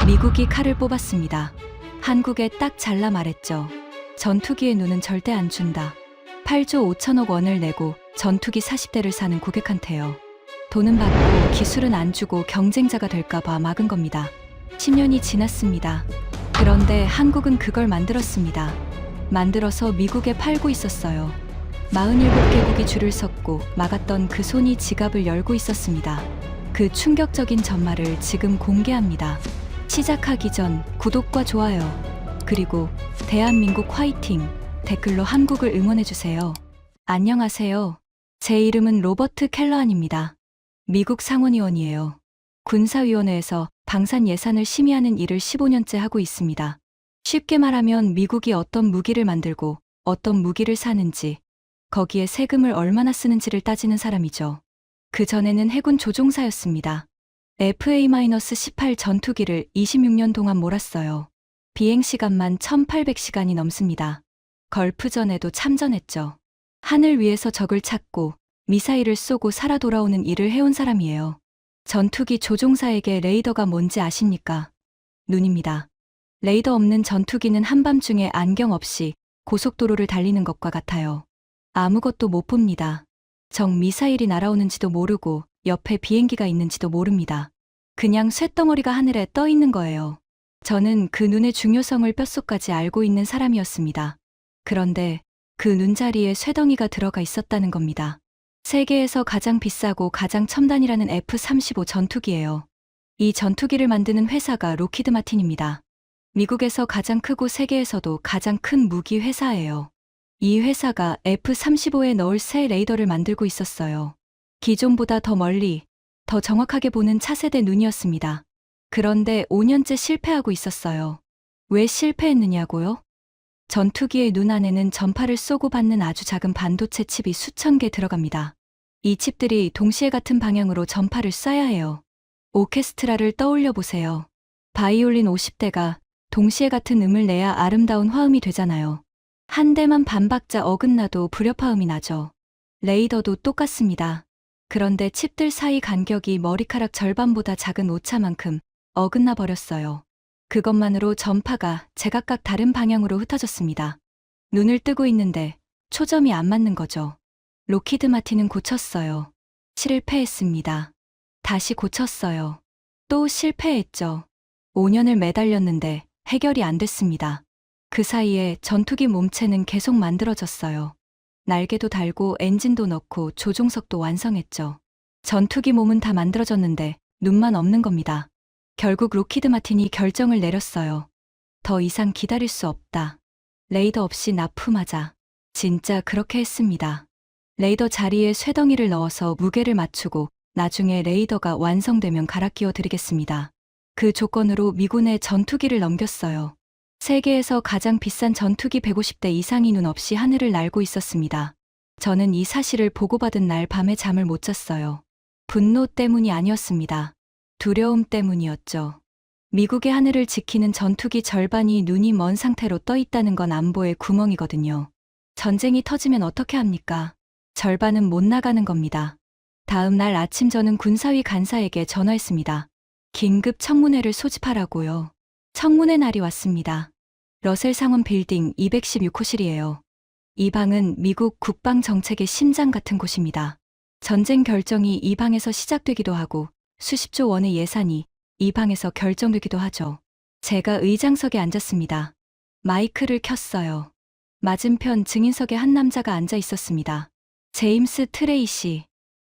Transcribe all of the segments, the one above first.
미국이 칼을 뽑았습니다. 한국에 딱 잘라 말했죠. 전투기의 눈은 절대 안 준다. 8조 5천억 원을 내고 전투기 40대를 사는 고객한테요. 돈은 받고 기술은 안 주고 경쟁자가 될까봐 막은 겁니다. 10년이 지났습니다. 그런데 한국은 그걸 만들었습니다. 만들어서 미국에 팔고 있었어요. 47개국이 줄을 섰고 막았던 그 손이 지갑을 열고 있었습니다. 그 충격적인 전말을 지금 공개합니다. 시작하기 전 구독과 좋아요, 그리고 대한민국 화이팅 댓글로 한국을 응원해주세요. 안녕하세요. 제 이름은 로버트 켈러안입니다. 미국 상원의원이에요. 군사위원회에서 방산 예산을 심의하는 일을 15년째 하고 있습니다. 쉽게 말하면 미국이 어떤 무기를 만들고 어떤 무기를 사는지, 거기에 세금을 얼마나 쓰는지를 따지는 사람이죠. 그전에는 해군 조종사였습니다. FA-18 전투기를 26년 동안 몰았어요. 비행시간만 1800시간이 넘습니다. 걸프전에도 참전했죠. 하늘 위에서 적을 찾고 미사일을 쏘고 살아 돌아오는 일을 해온 사람이에요. 전투기 조종사에게 레이더가 뭔지 아십니까? 눈입니다. 레이더 없는 전투기는 한밤중에 안경 없이 고속도로를 달리는 것과 같아요. 아무것도 못 봅니다. 적 미사일이 날아오는지도 모르고 옆에 비행기가 있는지도 모릅니다. 그냥 쇳덩어리가 하늘에 떠 있는 거예요. 저는 그 눈의 중요성을 뼛속까지 알고 있는 사람이었습니다. 그런데 그 눈자리에 쇠덩이가 들어가 있었다는 겁니다. 세계에서 가장 비싸고 가장 첨단이라는 F-35 전투기예요. 이 전투기를 만드는 회사가 록히드 마틴입니다. 미국에서 가장 크고 세계에서도 가장 큰 무기 회사예요. 이 회사가 F-35에 넣을 새 레이더를 만들고 있었어요. 기존보다 더 멀리, 더 정확하게 보는 차세대 눈이었습니다. 그런데 5년째 실패하고 있었어요. 왜 실패했느냐고요? 전투기의 눈 안에는 전파를 쏘고 받는 아주 작은 반도체 칩이 수천 개 들어갑니다. 이 칩들이 동시에 같은 방향으로 전파를 쏴야 해요. 오케스트라를 떠올려 보세요. 바이올린 50대가 동시에 같은 음을 내야 아름다운 화음이 되잖아요. 한 대만 반박자 어긋나도 불협화음이 나죠. 레이더도 똑같습니다. 그런데 칩들 사이 간격이 머리카락 절반보다 작은 오차만큼 어긋나 버렸어요. 그것만으로 전파가 제각각 다른 방향으로 흩어졌습니다. 눈을 뜨고 있는데 초점이 안 맞는 거죠. 록히드 마틴은 고쳤어요. 실패했습니다. 다시 고쳤어요. 또 실패했죠. 5년을 매달렸는데 해결이 안 됐습니다. 그 사이에 전투기 몸체는 계속 만들어졌어요. 날개도 달고 엔진도 넣고 조종석도 완성했죠. 전투기 몸은 다 만들어졌는데 눈만 없는 겁니다. 결국 록히드 마틴이 결정을 내렸어요. 더 이상 기다릴 수 없다. 레이더 없이 납품하자. 진짜 그렇게 했습니다. 레이더 자리에 쇠덩이를 넣어서 무게를 맞추고 나중에 레이더가 완성되면 갈아 끼워 드리겠습니다. 그 조건으로 미군에 전투기를 넘겼어요. 세계에서 가장 비싼 전투기 150대 이상이 눈 없이 하늘을 날고 있었습니다. 저는 이 사실을 보고받은 날 밤에 잠을 못 잤어요. 분노 때문이 아니었습니다. 두려움 때문이었죠. 미국의 하늘을 지키는 전투기 절반이 눈이 먼 상태로 떠 있다는 건 안보의 구멍이거든요. 전쟁이 터지면 어떻게 합니까? 절반은 못 나가는 겁니다. 다음 날 아침 저는 군사위 간사에게 전화했습니다. 긴급 청문회를 소집하라고요. 청문회 날이 왔습니다. 러셀 상원 빌딩 216호실이에요. 이 방은 미국 국방 정책의 심장 같은 곳입니다. 전쟁 결정이 이 방에서 시작되기도 하고 수십조 원의 예산이 이 방에서 결정되기도 하죠. 제가 의장석에 앉았습니다. 마이크를 켰어요. 맞은편 증인석에 한 남자가 앉아 있었습니다. 제임스 트레이시,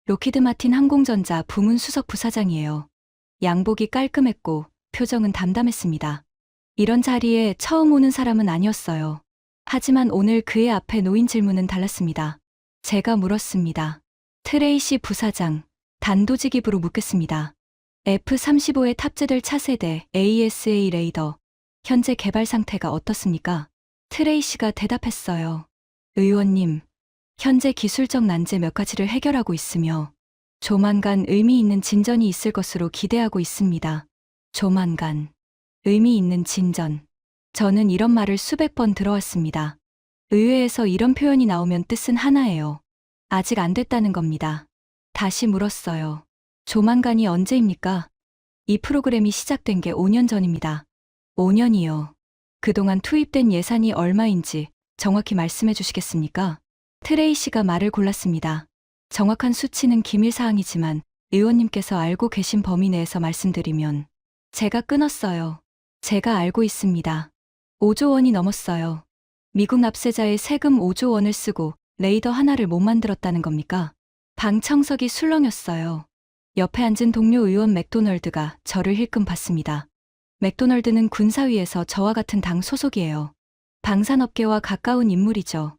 록히드 마틴 항공전자 부문 수석 부사장이에요. 양복이 깔끔했고 표정은 담담했습니다. 이런 자리에 처음 오는 사람은 아니었어요. 하지만 오늘 그의 앞에 놓인 질문은 달랐습니다. 제가 물었습니다. 트레이시 부사장, 단도직입으로 묻겠습니다. F-35에 탑재될 차세대 ASA 레이더, 현재 개발 상태가 어떻습니까? 트레이시가 대답했어요. 의원님, 현재 기술적 난제 몇 가지를 해결하고 있으며 조만간 의미 있는 진전이 있을 것으로 기대하고 있습니다. 조만간. 의미 있는 진전. 저는 이런 말을 수백 번 들어왔습니다. 의회에서 이런 표현이 나오면 뜻은 하나예요. 아직 안 됐다는 겁니다. 다시 물었어요. 조만간이 언제입니까? 이 프로그램이 시작된 게 5년 전입니다. 5년이요. 그동안 투입된 예산이 얼마인지 정확히 말씀해 주시겠습니까? 트레이시가 말을 골랐습니다. 정확한 수치는 기밀사항이지만 의원님께서 알고 계신 범위 내에서 말씀드리면 제가 끊었어요. 제가 알고 있습니다. 5조 원이 넘었어요. 미국 납세자의 세금 5조 원을 쓰고 레이더 하나를 못 만들었다는 겁니까? 방 청석이 술렁였어요. 옆에 앉은 동료 의원 맥도널드가 저를 힐끔 봤습니다. 맥도널드는 군사위에서 저와 같은 당 소속이에요. 방산업계와 가까운 인물이죠.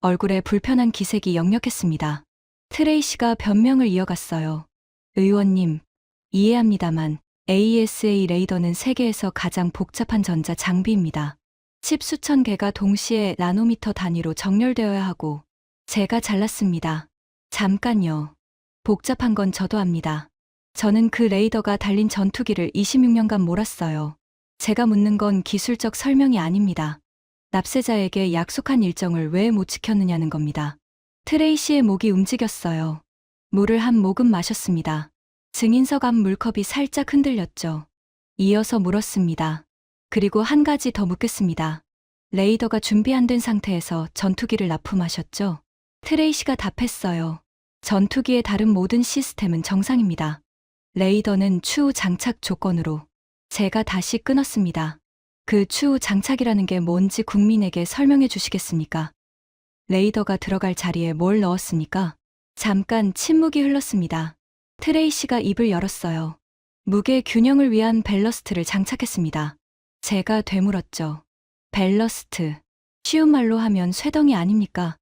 얼굴에 불편한 기색이 역력했습니다. 트레이시가 변명을 이어갔어요. 의원님, 이해합니다만 AESA 레이더는 세계에서 가장 복잡한 전자 장비입니다. 칩 수천 개가 동시에 나노미터 단위로 정렬되어야 하고 제가 잘랐습니다. 잠깐요. 복잡한 건 저도 압니다. 저는 그 레이더가 달린 전투기를 26년간 몰았어요. 제가 묻는 건 기술적 설명이 아닙니다. 납세자에게 약속한 일정을 왜 못 지켰느냐는 겁니다. 트레이시의 목이 움직였어요. 물을 한 모금 마셨습니다. 증인석 앞 물컵이 살짝 흔들렸죠. 이어서 물었습니다. 그리고 한 가지 더 묻겠습니다. 레이더가 준비 안 된 상태에서 전투기를 납품하셨죠? 트레이시가 답했어요. 전투기의 다른 모든 시스템은 정상입니다. 레이더는 추후 장착 조건으로. 제가 다시 끊었습니다. 그 추후 장착이라는 게 뭔지 국민에게 설명해 주시겠습니까? 레이더가 들어갈 자리에 뭘 넣었습니까? 잠깐 침묵이 흘렀습니다. 트레이시가 입을 열었어요. 무게 균형을 위한 벨러스트를 장착했습니다. 제가 되물었죠. 벨러스트. 쉬운 말로 하면 쇠덩이 아닙니까?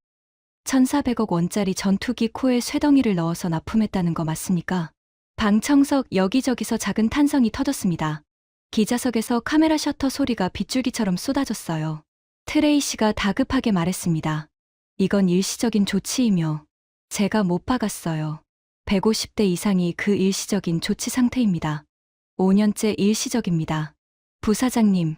1,400억 원짜리 전투기 코에 쇠덩이를 넣어서 납품했다는 거 맞습니까? 방청석 여기저기서 작은 탄성이 터졌습니다. 기자석에서 카메라 셔터 소리가 빗줄기처럼 쏟아졌어요. 트레이시가 다급하게 말했습니다. 이건 일시적인 조치이며 제가 못 박았어요. 150대 이상이 그 일시적인 조치 상태입니다. 5년째 일시적입니다. 부사장님,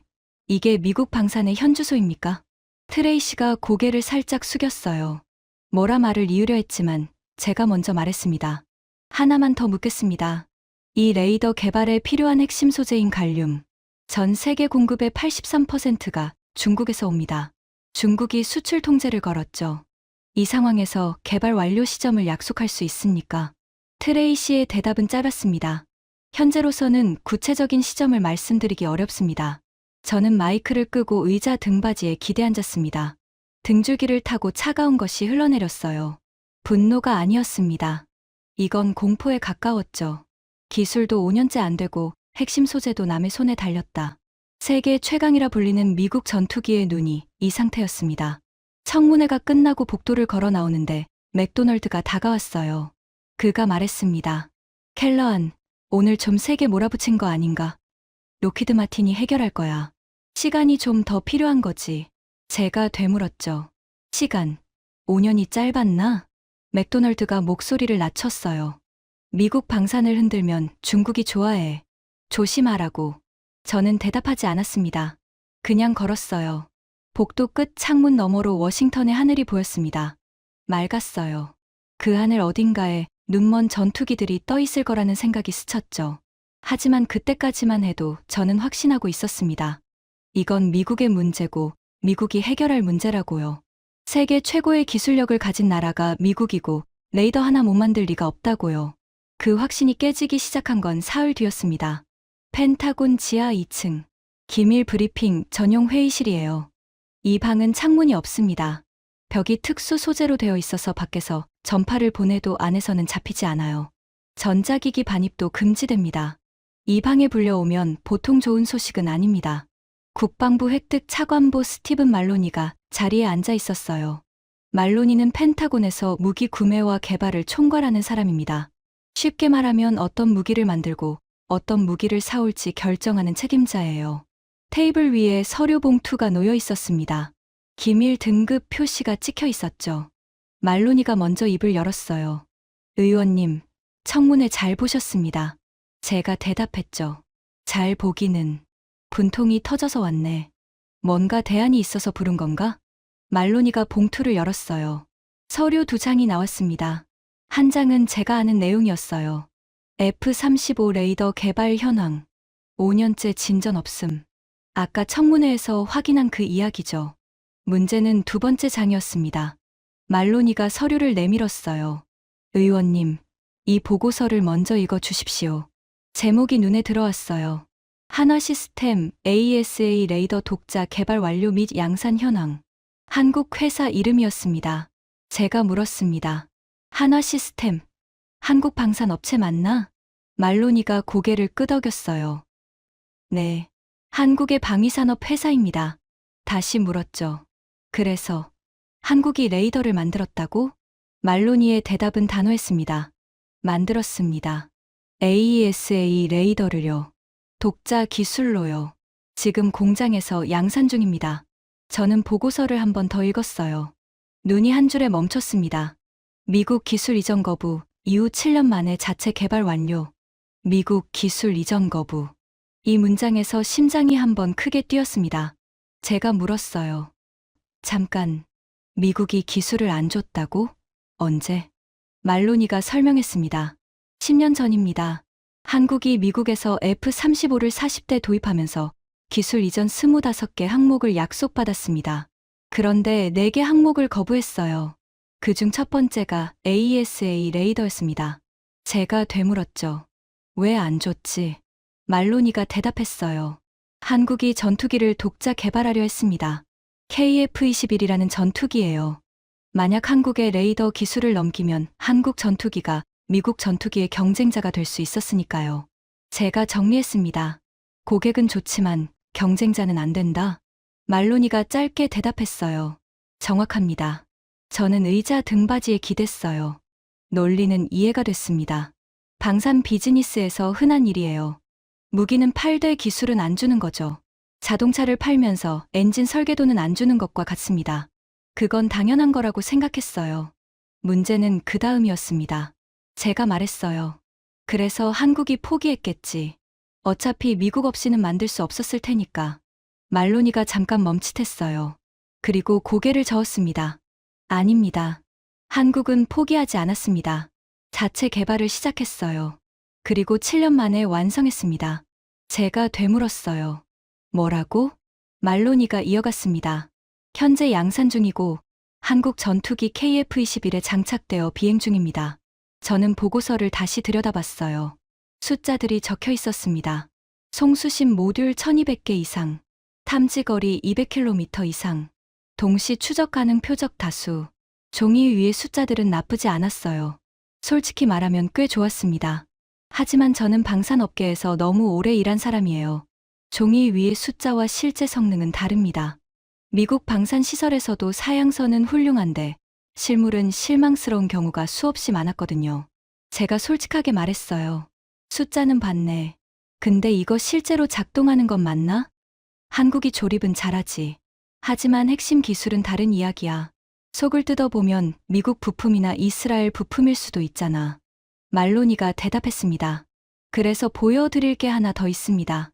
이게 미국 방산의 현주소입니까? 트레이시가 고개를 살짝 숙였어요. 뭐라 말을 이으려 했지만 제가 먼저 말했습니다. 하나만 더 묻겠습니다. 이 레이더 개발에 필요한 핵심 소재인 갈륨. 전 세계 공급의 83%가 중국에서 옵니다. 중국이 수출 통제를 걸었죠. 이 상황에서 개발 완료 시점을 약속할 수 있습니까? 트레이시의 대답은 짧았습니다. 현재로서는 구체적인 시점을 말씀드리기 어렵습니다. 저는 마이크를 끄고 의자 등받이에 기대 앉았습니다. 등줄기를 타고 차가운 것이 흘러내렸어요. 분노가 아니었습니다. 이건 공포에 가까웠죠. 기술도 5년째 안 되고 핵심 소재도 남의 손에 달렸다. 세계 최강이라 불리는 미국 전투기의 눈이 이 상태였습니다. 청문회가 끝나고 복도를 걸어 나오는데 맥도널드가 다가왔어요. 그가 말했습니다. 켈러안, 오늘 좀 세게 몰아붙인 거 아닌가? 로키드 마틴이 해결할 거야. 시간이 좀 더 필요한 거지. 제가 되물었죠. 시간. 5년이 짧았나? 맥도널드가 목소리를 낮췄어요. 미국 방산을 흔들면 중국이 좋아해. 조심하라고. 저는 대답하지 않았습니다. 그냥 걸었어요. 복도 끝 창문 너머로 워싱턴의 하늘이 보였습니다. 맑았어요. 그 하늘 어딘가에 눈먼 전투기들이 떠 있을 거라는 생각이 스쳤죠. 하지만 그때까지만 해도 저는 확신하고 있었습니다. 이건 미국의 문제고 미국이 해결할 문제라고요. 세계 최고의 기술력을 가진 나라가 미국이고 레이더 하나 못 만들 리가 없다고요. 그 확신이 깨지기 시작한 건 사흘 뒤였습니다. 펜타곤 지하 2층. 기밀 브리핑 전용 회의실이에요. 이 방은 창문이 없습니다. 벽이 특수 소재로 되어 있어서 밖에서 전파를 보내도 안에서는 잡히지 않아요. 전자기기 반입도 금지됩니다. 이 방에 불려오면 보통 좋은 소식은 아닙니다. 국방부 획득 차관보 스티븐 말로니가 자리에 앉아 있었어요. 말로니는 펜타곤에서 무기 구매와 개발을 총괄하는 사람입니다. 쉽게 말하면 어떤 무기를 만들고 어떤 무기를 사올지 결정하는 책임자예요. 테이블 위에 서류 봉투가 놓여 있었습니다. 기밀 등급 표시가 찍혀 있었죠. 말로니가 먼저 입을 열었어요. 의원님, 청문회 잘 보셨습니다. 제가 대답했죠. 잘 보기는. 분통이 터져서 왔네. 뭔가 대안이 있어서 부른 건가? 말로니가 봉투를 열었어요. 서류 2장이 나왔습니다. 한 장은 제가 아는 내용이었어요. F-35 레이더 개발 현황. 5년째 진전 없음. 아까 청문회에서 확인한 그 이야기죠. 문제는 두 번째 장이었습니다. 말로니가 서류를 내밀었어요. 의원님, 이 보고서를 먼저 읽어 주십시오. 제목이 눈에 들어왔어요. 한화시스템 ASA 레이더 독자 개발 완료 및 양산 현황. 한국 회사 이름이었습니다. 제가 물었습니다. 한화시스템, 한국 방산 업체 맞나? 말로니가 고개를 끄덕였어요. 네, 한국의 방위산업 회사입니다. 다시 물었죠. 그래서 한국이 레이더를 만들었다고? 말로니의 대답은 단호했습니다. 만들었습니다. AESA 레이더를요. 독자 기술로요. 지금 공장에서 양산 중입니다. 저는 보고서를 한 번 더 읽었어요. 눈이 한 줄에 멈췄습니다. 미국 기술 이전 거부, 이후 7년 만에 자체 개발 완료. 미국 기술 이전 거부. 이 문장에서 심장이 한 번 크게 뛰었습니다. 제가 물었어요. 잠깐, 미국이 기술을 안 줬다고? 언제? 말로니가 설명했습니다. 10년 전입니다. 한국이 미국에서 F-35를 40대 도입하면서 기술 이전 25개 항목을 약속받았습니다. 그런데 4개 항목을 거부했어요. 그중 첫 번째가 AESA 레이더였습니다. 제가 되물었죠. 왜 안 줬지? 말로니가 대답했어요. 한국이 전투기를 독자 개발하려 했습니다. KF-21이라는 전투기예요. 만약 한국의 레이더 기술을 넘기면 한국 전투기가 미국 전투기의 경쟁자가 될 수 있었으니까요. 제가 정리했습니다. 고객은 좋지만 경쟁자는 안 된다. 말로니가 짧게 대답했어요. 정확합니다. 저는 의자 등받이에 기댔어요. 논리는 이해가 됐습니다. 방산 비즈니스에서 흔한 일이에요. 무기는 팔되 기술은 안 주는 거죠. 자동차를 팔면서 엔진 설계도는 안 주는 것과 같습니다. 그건 당연한 거라고 생각했어요. 문제는 그 다음이었습니다. 제가 말했어요. 그래서 한국이 포기했겠지. 어차피 미국 없이는 만들 수 없었을 테니까. 말로니가 잠깐 멈칫했어요. 그리고 고개를 저었습니다. 아닙니다. 한국은 포기하지 않았습니다. 자체 개발을 시작했어요. 그리고 7년 만에 완성했습니다. 제가 되물었어요. 뭐라고? 말로니가 이어갔습니다. 현재 양산 중이고 한국 전투기 KF-21에 장착되어 비행 중입니다. 저는 보고서를 다시 들여다봤어요. 숫자들이 적혀 있었습니다. 송수신 모듈 1200개 이상, 탐지거리 200km 이상, 동시 추적 가능 표적 다수. 종이 위의 숫자들은 나쁘지 않았어요. 솔직히 말하면 꽤 좋았습니다. 하지만 저는 방산업계에서 너무 오래 일한 사람이에요. 종이 위의 숫자와 실제 성능은 다릅니다. 미국 방산시설에서도 사양선은 훌륭한데 실물은 실망스러운 경우가 수없이 많았거든요. 제가 솔직하게 말했어요. 숫자는 봤네. 근데 이거 실제로 작동하는 건 맞나? 한국이 조립은 잘하지. 하지만 핵심 기술은 다른 이야기야. 속을 뜯어보면 미국 부품이나 이스라엘 부품일 수도 있잖아. 말로니가 대답했습니다. 그래서 보여드릴 게 하나 더 있습니다.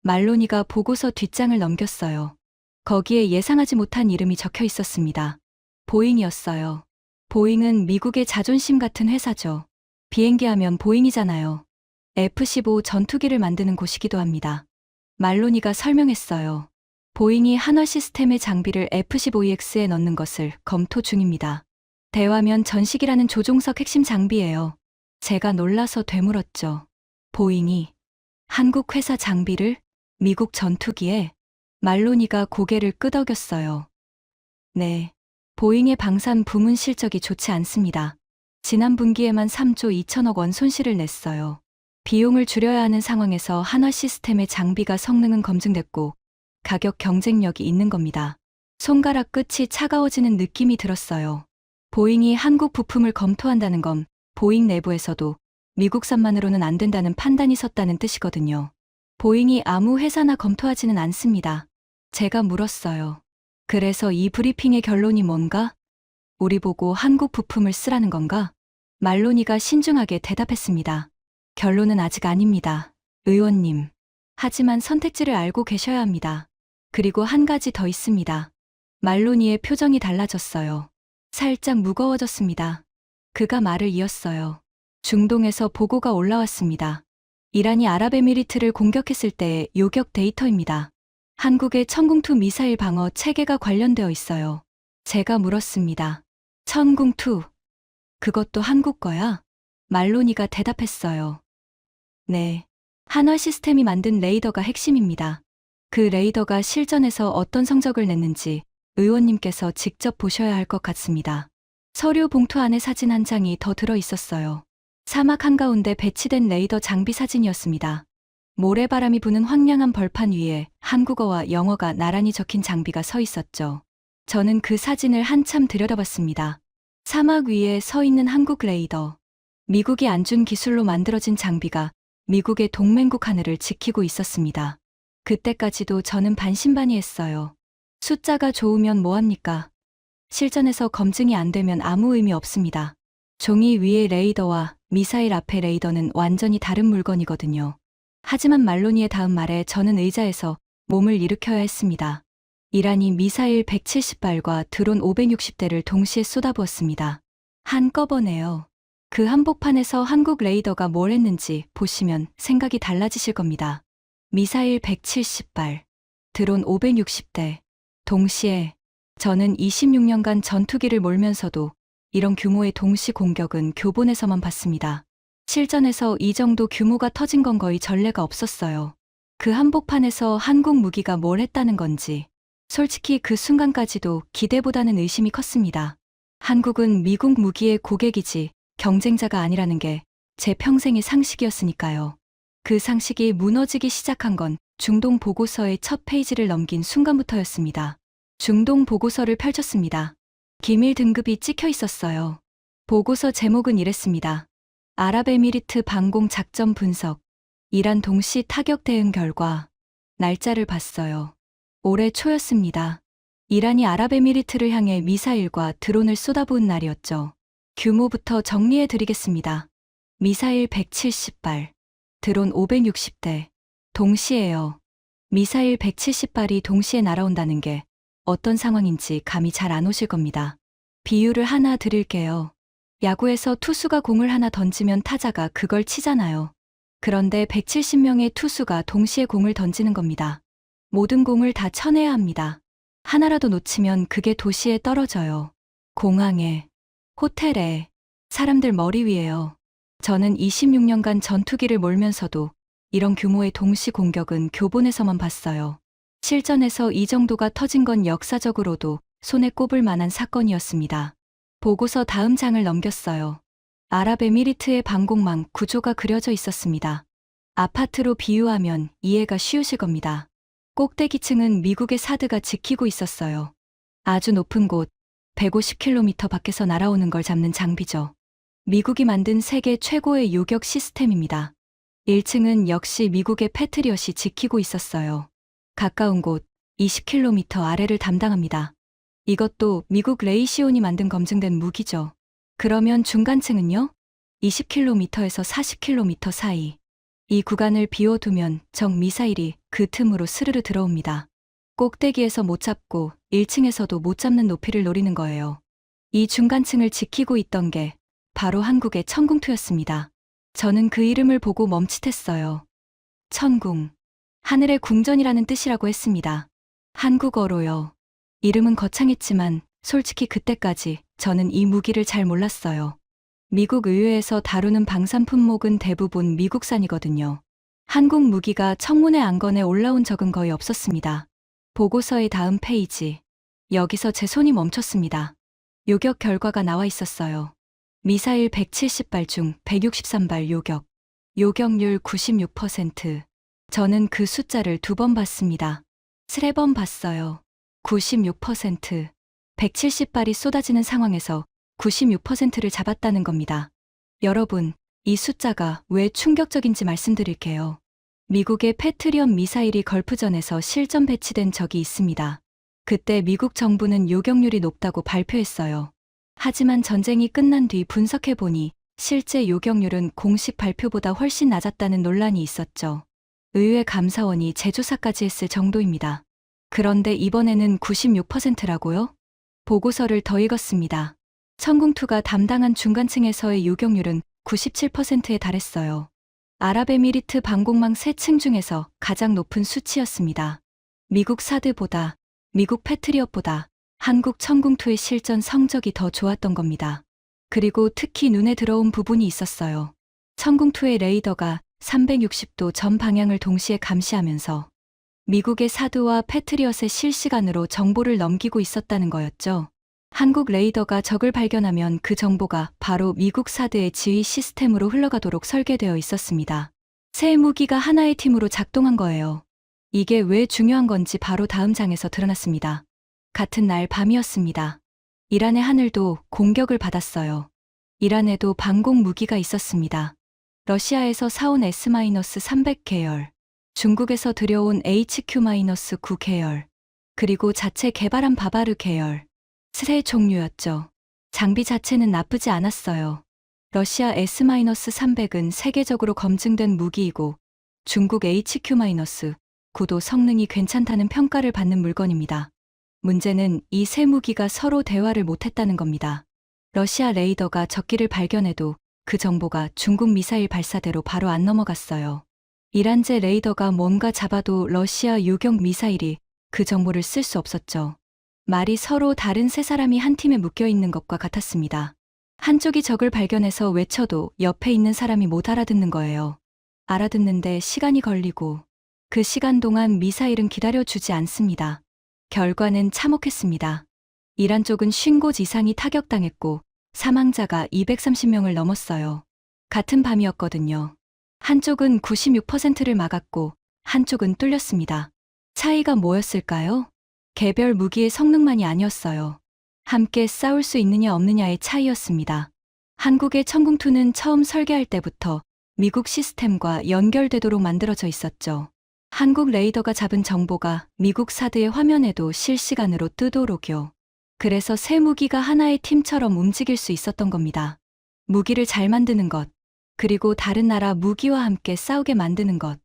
말로니가 보고서 뒷장을 넘겼어요. 거기에 예상하지 못한 이름이 적혀 있었습니다. 보잉이었어요. 보잉은 미국의 자존심 같은 회사죠. 비행기 하면 보잉이잖아요. F-15 전투기를 만드는 곳이기도 합니다. 말로니가 설명했어요. 보잉이 한화 시스템의 장비를 F-15EX에 넣는 것을 검토 중입니다. 대화면 전식이라는 조종석 핵심 장비예요. 제가 놀라서 되물었죠. 보잉이 한국 회사 장비를 미국 전투기에? 말로니가 고개를 끄덕였어요. 네. 보잉의 방산 부문 실적이 좋지 않습니다. 지난 분기에만 3조 2천억 원 손실을 냈어요. 비용을 줄여야 하는 상황에서 한화 시스템의 장비가 성능은 검증됐고 가격 경쟁력이 있는 겁니다. 손가락 끝이 차가워지는 느낌이 들었어요. 보잉이 한국 부품을 검토한다는 건 보잉 내부에서도 미국산만으로는 안 된다는 판단이 섰다는 뜻이거든요. 보잉이 아무 회사나 검토하지는 않습니다. 제가 물었어요. 그래서 이 브리핑의 결론이 뭔가? 우리 보고 한국 부품을 쓰라는 건가? 말로니가 신중하게 대답했습니다. 결론은 아직 아닙니다. 의원님. 하지만 선택지를 알고 계셔야 합니다. 그리고 한 가지 더 있습니다. 말로니의 표정이 달라졌어요. 살짝 무거워졌습니다. 그가 말을 이었어요. 중동에서 보고가 올라왔습니다. 이란이 아랍에미리트를 공격했을 때의 요격 데이터입니다. 한국의 천궁2 미사일 방어 체계가 관련되어 있어요. 제가 물었습니다. 천궁2, 그것도 한국 거야? 말로니가 대답했어요. 네. 한화 시스템이 만든 레이더가 핵심입니다. 그 레이더가 실전에서 어떤 성적을 냈는지 의원님께서 직접 보셔야 할 것 같습니다. 서류 봉투 안에 사진 한 장이 더 들어 있었어요. 사막 한가운데 배치된 레이더 장비 사진이었습니다. 모래바람이 부는 황량한 벌판 위에 한국어와 영어가 나란히 적힌 장비가 서 있었죠. 저는 그 사진을 한참 들여다봤습니다. 사막 위에 서 있는 한국 레이더. 미국이 안 준 기술로 만들어진 장비가 미국의 동맹국 하늘을 지키고 있었습니다. 그때까지도 저는 반신반의했어요. 숫자가 좋으면 뭐합니까? 실전에서 검증이 안 되면 아무 의미 없습니다. 종이 위의 레이더와 미사일 앞의 레이더는 완전히 다른 물건이거든요. 하지만 말로니의 다음 말에 저는 의자에서 몸을 일으켜야 했습니다. 이란이 미사일 170발과 드론 560대를 동시에 쏟아부었습니다. 한꺼번에요. 그 한복판에서 한국 레이더가 뭘 했는지 보시면 생각이 달라지실 겁니다. 미사일 170발, 드론 560대. 동시에 저는 26년간 전투기를 몰면서도 이런 규모의 동시 공격은 교본에서만 봤습니다. 실전에서 이 정도 규모가 터진 건 거의 전례가 없었어요. 그 한복판에서 한국 무기가 뭘 했다는 건지 솔직히 그 순간까지도 기대보다는 의심이 컸습니다. 한국은 미국 무기의 고객이지 경쟁자가 아니라는 게 제 평생의 상식이었으니까요. 그 상식이 무너지기 시작한 건 중동 보고서의 첫 페이지를 넘긴 순간부터였습니다. 중동 보고서를 펼쳤습니다. 기밀 등급이 찍혀 있었어요. 보고서 제목은 이랬습니다. 아랍에미리트 방공 작전 분석, 이란 동시 타격 대응 결과. 날짜를 봤어요. 올해 초였습니다. 이란이 아랍에미리트를 향해 미사일과 드론을 쏟아부은 날이었죠. 규모부터 정리해 드리겠습니다. 미사일 170발, 드론 560대. 동시에요. 미사일 170발이 동시에 날아온다는 게 어떤 상황인지 감이 잘 안 오실 겁니다. 비유를 하나 드릴게요. 야구에서 투수가 공을 하나 던지면 타자가 그걸 치잖아요. 그런데 170명의 투수가 동시에 공을 던지는 겁니다. 모든 공을 다 쳐내야 합니다. 하나라도 놓치면 그게 도시에 떨어져요. 공항에, 호텔에, 사람들 머리 위에요. 저는 26년간 전투기를 몰면서도 이런 규모의 동시 공격은 교본에서만 봤어요. 실전에서 이 정도가 터진 건 역사적으로도 손에 꼽을 만한 사건이었습니다. 보고서 다음 장을 넘겼어요. 아랍에미리트의 방공망 구조가 그려져 있었습니다. 아파트로 비유하면 이해가 쉬우실 겁니다. 꼭대기층은 미국의 사드가 지키고 있었어요. 아주 높은 곳, 150km 밖에서 날아오는 걸 잡는 장비죠. 미국이 만든 세계 최고의 요격 시스템입니다. 1층은 역시 미국의 패트리엇이 지키고 있었어요. 가까운 곳, 20km 아래를 담당합니다. 이것도 미국 레이시온이 만든 검증된 무기죠. 그러면 중간층은요? 20km에서 40km 사이. 이 구간을 비워두면 적 미사일이 그 틈으로 스르르 들어옵니다. 꼭대기에서 못 잡고 1층에서도 못 잡는 높이를 노리는 거예요. 이 중간층을 지키고 있던 게 바로 한국의 천궁2였습니다. 저는 그 이름을 보고 멈칫했어요. 천궁. 하늘의 궁전이라는 뜻이라고 했습니다. 한국어로요. 이름은 거창했지만 솔직히 그때까지 저는 이 무기를 잘 몰랐어요. 미국 의회에서 다루는 방산 품목은 대부분 미국산이거든요. 한국 무기가 청문회 안건에 올라온 적은 거의 없었습니다. 보고서의 다음 페이지. 여기서 제 손이 멈췄습니다. 요격 결과가 나와 있었어요. 미사일 170발 중 163발 요격. 요격률 96%. 저는 그 숫자를 2번 봤습니다. 3번 봤어요. 96%. 170발이 쏟아지는 상황에서 96%를 잡았다는 겁니다. 여러분, 이 숫자가 왜 충격적인지 말씀드릴게요. 미국의 패트리엇 미사일이 걸프전에서 실전 배치된 적이 있습니다. 그때 미국 정부는 요격률이 높다고 발표했어요. 하지만 전쟁이 끝난 뒤 분석해보니 실제 요격률은 공식 발표보다 훨씬 낮았다는 논란이 있었죠. 의회 감사원이 재조사까지 했을 정도입니다. 그런데 이번에는 96%라고요? 보고서를 더 읽었습니다. 천궁2가 담당한 중간층에서의 요격률은 97%에 달했어요. 아랍에미리트 방공망 3층 중에서 가장 높은 수치였습니다. 미국 사드보다, 미국 패트리엇보다 한국 천궁2의 실전 성적이 더 좋았던 겁니다. 그리고 특히 눈에 들어온 부분이 있었어요. 천궁2의 레이더가 360도 전 방향을 동시에 감시하면서 미국의 사드와 패트리엇에 실시간으로 정보를 넘기고 있었다는 거였죠. 한국 레이더가 적을 발견하면 그 정보가 바로 미국 사드의 지휘 시스템으로 흘러가도록 설계되어 있었습니다. 세 무기가 하나의 팀으로 작동한 거예요. 이게 왜 중요한 건지 바로 다음 장에서 드러났습니다. 같은 날 밤이었습니다. 이란의 하늘도 공격을 받았어요. 이란에도 방공 무기가 있었습니다. 러시아에서 사온 S-300 계열, 중국에서 들여온 HQ-9 계열, 그리고 자체 개발한 바바르 계열. 세 종류였죠. 장비 자체는 나쁘지 않았어요. 러시아 S-300은 세계적으로 검증된 무기이고 중국 HQ-9도 성능이 괜찮다는 평가를 받는 물건입니다. 문제는 이 세 무기가 서로 대화를 못했다는 겁니다. 러시아 레이더가 적기를 발견해도 그 정보가 중국 미사일 발사대로 바로 안 넘어갔어요. 이란제 레이더가 뭔가 잡아도 러시아 요격 미사일이 그 정보를 쓸 수 없었죠. 말이 서로 다른 세 사람이 한 팀에 묶여 있는 것과 같았습니다. 한쪽이 적을 발견해서 외쳐도 옆에 있는 사람이 못 알아듣는 거예요. 알아듣는데 시간이 걸리고 그 시간 동안 미사일은 기다려주지 않습니다. 결과는 참혹했습니다. 이란 쪽은 50곳 이상이 타격당했고 사망자가 230명을 넘었어요. 같은 밤이었거든요. 한쪽은 96%를 막았고 한쪽은 뚫렸습니다. 차이가 뭐였을까요? 개별 무기의 성능만이 아니었어요. 함께 싸울 수 있느냐 없느냐의 차이였습니다. 한국의 천궁2는 처음 설계할 때부터 미국 시스템과 연결되도록 만들어져 있었죠. 한국 레이더가 잡은 정보가 미국 사드의 화면에도 실시간으로 뜨도록요. 그래서 세 무기가 하나의 팀처럼 움직일 수 있었던 겁니다. 무기를 잘 만드는 것, 그리고 다른 나라 무기와 함께 싸우게 만드는 것.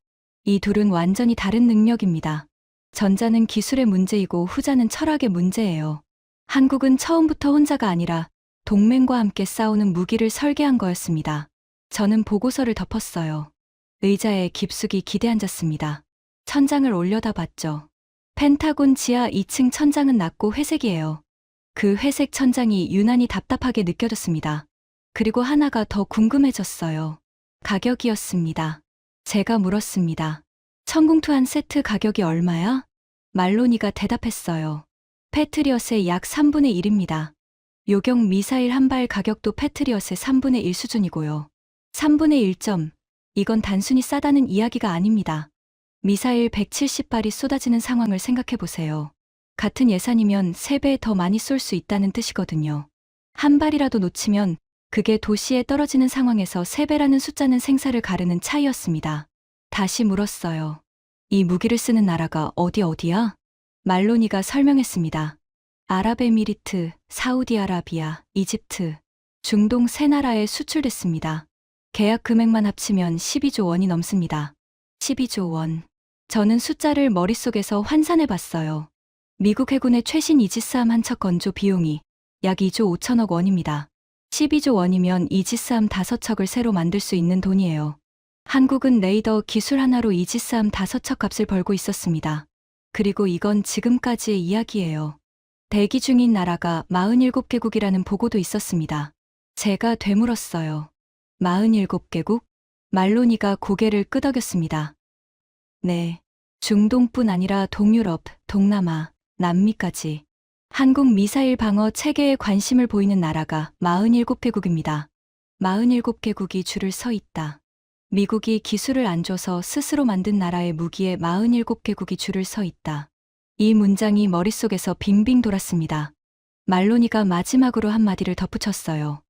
이 둘은 완전히 다른 능력입니다. 전자는 기술의 문제이고 후자는 철학의 문제예요. 한국은 처음부터 혼자가 아니라 동맹과 함께 싸우는 무기를 설계한 거였습니다. 저는 보고서를 덮었어요. 의자에 깊숙이 기대앉았습니다. 천장을 올려다봤죠. 펜타곤 지하 2층 천장은 낮고 회색이에요. 그 회색 천장이 유난히 답답하게 느껴졌습니다. 그리고 하나가 더 궁금해졌어요. 가격이었습니다. 제가 물었습니다. 천궁2 한 세트 가격이 얼마야? 말로니가 대답했어요. 패트리엇의 약 3분의 1입니다. 요격 미사일 한 발 가격도 패트리엇의 3분의 1 수준이고요. 3분의 1점, 이건 단순히 싸다는 이야기가 아닙니다. 미사일 170발이 쏟아지는 상황을 생각해보세요. 같은 예산이면 3배 더 많이 쏠 수 있다는 뜻이거든요. 한 발이라도 놓치면 그게 도시에 떨어지는 상황에서 3배라는 숫자는 생사를 가르는 차이였습니다. 다시 물었어요. 이 무기를 쓰는 나라가 어디야? 말로니가 설명했습니다. 아랍에미리트, 사우디아라비아, 이집트, 중동 세 나라에 수출됐습니다. 계약 금액만 합치면 12조 원이 넘습니다. 12조 원. 저는 숫자를 머릿속에서 환산해봤어요. 미국 해군의 최신 이지스함 한 척 건조 비용이 약 2조 5천억 원입니다. 12조 원이면 이지스함 5척을 새로 만들 수 있는 돈이에요. 한국은 레이더 기술 하나로 이지스함 5척 값을 벌고 있었습니다. 그리고 이건 지금까지의 이야기예요. 대기 중인 나라가 47개국이라는 보고도 있었습니다. 제가 되물었어요. 47개국? 말로니가 고개를 끄덕였습니다. 네. 중동뿐 아니라 동유럽, 동남아, 남미까지. 한국 미사일 방어 체계에 관심을 보이는 나라가 47개국입니다. 47개국이 줄을 서 있다. 미국이 기술을 안 줘서 스스로 만든 나라의 무기에 47개국이 줄을 서 있다. 이 문장이 머릿속에서 빙빙 돌았습니다. 말로니가 마지막으로 한마디를 덧붙였어요.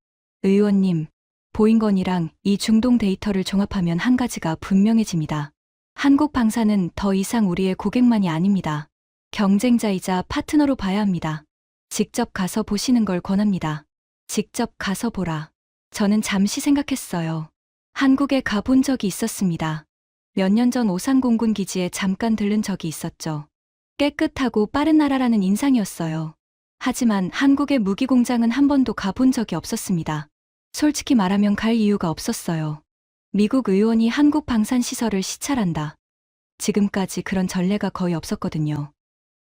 의원님, 보인건이랑 이 중동 데이터를 종합하면 한 가지가 분명해집니다. 한국 방사는 더 이상 우리의 고객만이 아닙니다. 경쟁자이자 파트너로 봐야 합니다. 직접 가서 보시는 걸 권합니다. 직접 가서 보라. 저는 잠시 생각했어요. 한국에 가본 적이 있었습니다. 몇 년 전 오산공군 기지에 잠깐 들른 적이 있었죠. 깨끗하고 빠른 나라라는 인상이었어요. 하지만 한국의 무기 공장은 한 번도 가본 적이 없었습니다. 솔직히 말하면 갈 이유가 없었어요. 미국 의원이 한국 방산시설을 시찰한다. 지금까지 그런 전례가 거의 없었거든요.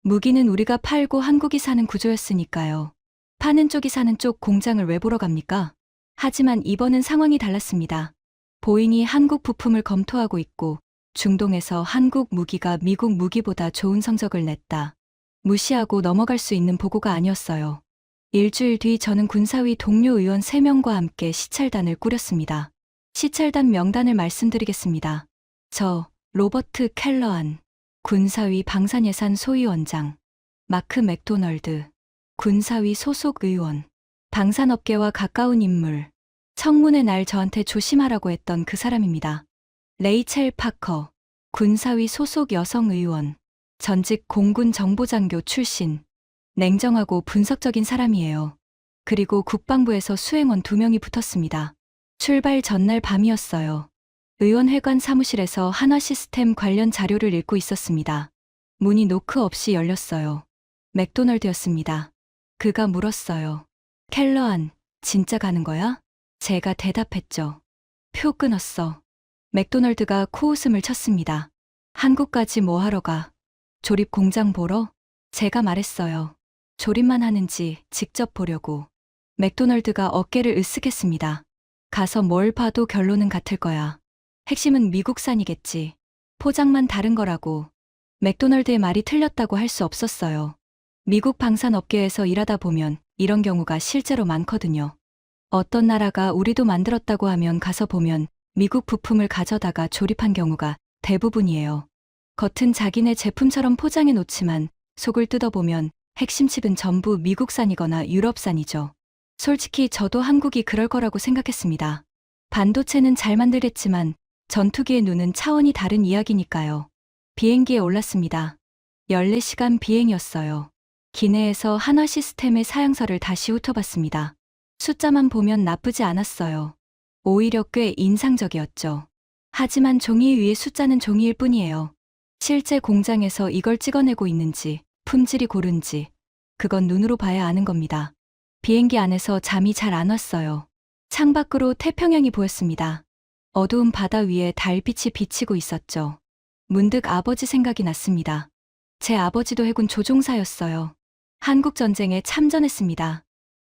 무기는 우리가 팔고 한국이 사는 구조였으니까요. 파는 쪽이 사는 쪽 공장을 왜 보러 갑니까? 하지만 이번은 상황이 달랐습니다. 보잉이 한국 부품을 검토하고 있고 중동에서 한국 무기가 미국 무기보다 좋은 성적을 냈다. 무시하고 넘어갈 수 있는 보고가 아니었어요. 일주일 뒤 저는 군사위 동료 의원 3명과 함께 시찰단을 꾸렸습니다. 시찰단 명단을 말씀드리겠습니다. 저, 로버트 켈러안, 군사위 방산예산 소위원장, 마크 맥도널드, 군사위 소속 의원, 방산업계와 가까운 인물, 청문회 날 저한테 조심하라고 했던 그 사람입니다. 레이첼 파커, 군사위 소속 여성 의원, 전직 공군 정보장교 출신, 냉정하고 분석적인 사람이에요. 그리고 국방부에서 수행원 2명이 붙었습니다. 출발 전날 밤이었어요. 의원회관 사무실에서 한화 시스템 관련 자료를 읽고 있었습니다. 문이 노크 없이 열렸어요. 맥도널드였습니다. 그가 물었어요. 켈러안, 진짜 가는 거야? 제가 대답했죠. 표 끊었어. 맥도널드가 코웃음을 쳤습니다. 한국까지 뭐 하러 가? 조립 공장 보러? 제가 말했어요. 조립만 하는지 직접 보려고. 맥도널드가 어깨를 으쓱했습니다. 가서 뭘 봐도 결론은 같을 거야. 핵심은 미국산이겠지. 포장만 다른 거라고. 맥도널드의 말이 틀렸다고 할 수 없었어요. 미국 방산업계에서 일하다 보면 이런 경우가 실제로 많거든요. 어떤 나라가 우리도 만들었다고 하면 가서 보면 미국 부품을 가져다가 조립한 경우가 대부분이에요. 겉은 자기네 제품처럼 포장해 놓지만 속을 뜯어보면 핵심 칩은 전부 미국산이거나 유럽산이죠. 솔직히 저도 한국이 그럴 거라고 생각했습니다. 반도체는 잘 만들겠지만 전투기의 눈은 차원이 다른 이야기니까요. 비행기에 올랐습니다. 14시간 비행이었어요. 기내에서 한화 시스템의 사양서를 다시 훑어봤습니다. 숫자만 보면 나쁘지 않았어요. 오히려 꽤 인상적이었죠. 하지만 종이 위의 숫자는 종이일 뿐이에요. 실제 공장에서 이걸 찍어내고 있는지, 품질이 고른지, 그건 눈으로 봐야 아는 겁니다. 비행기 안에서 잠이 잘 안 왔어요. 창밖으로 태평양이 보였습니다. 어두운 바다 위에 달빛이 비치고 있었죠. 문득 아버지 생각이 났습니다. 제 아버지도 해군 조종사였어요. 한국전쟁에 참전했습니다.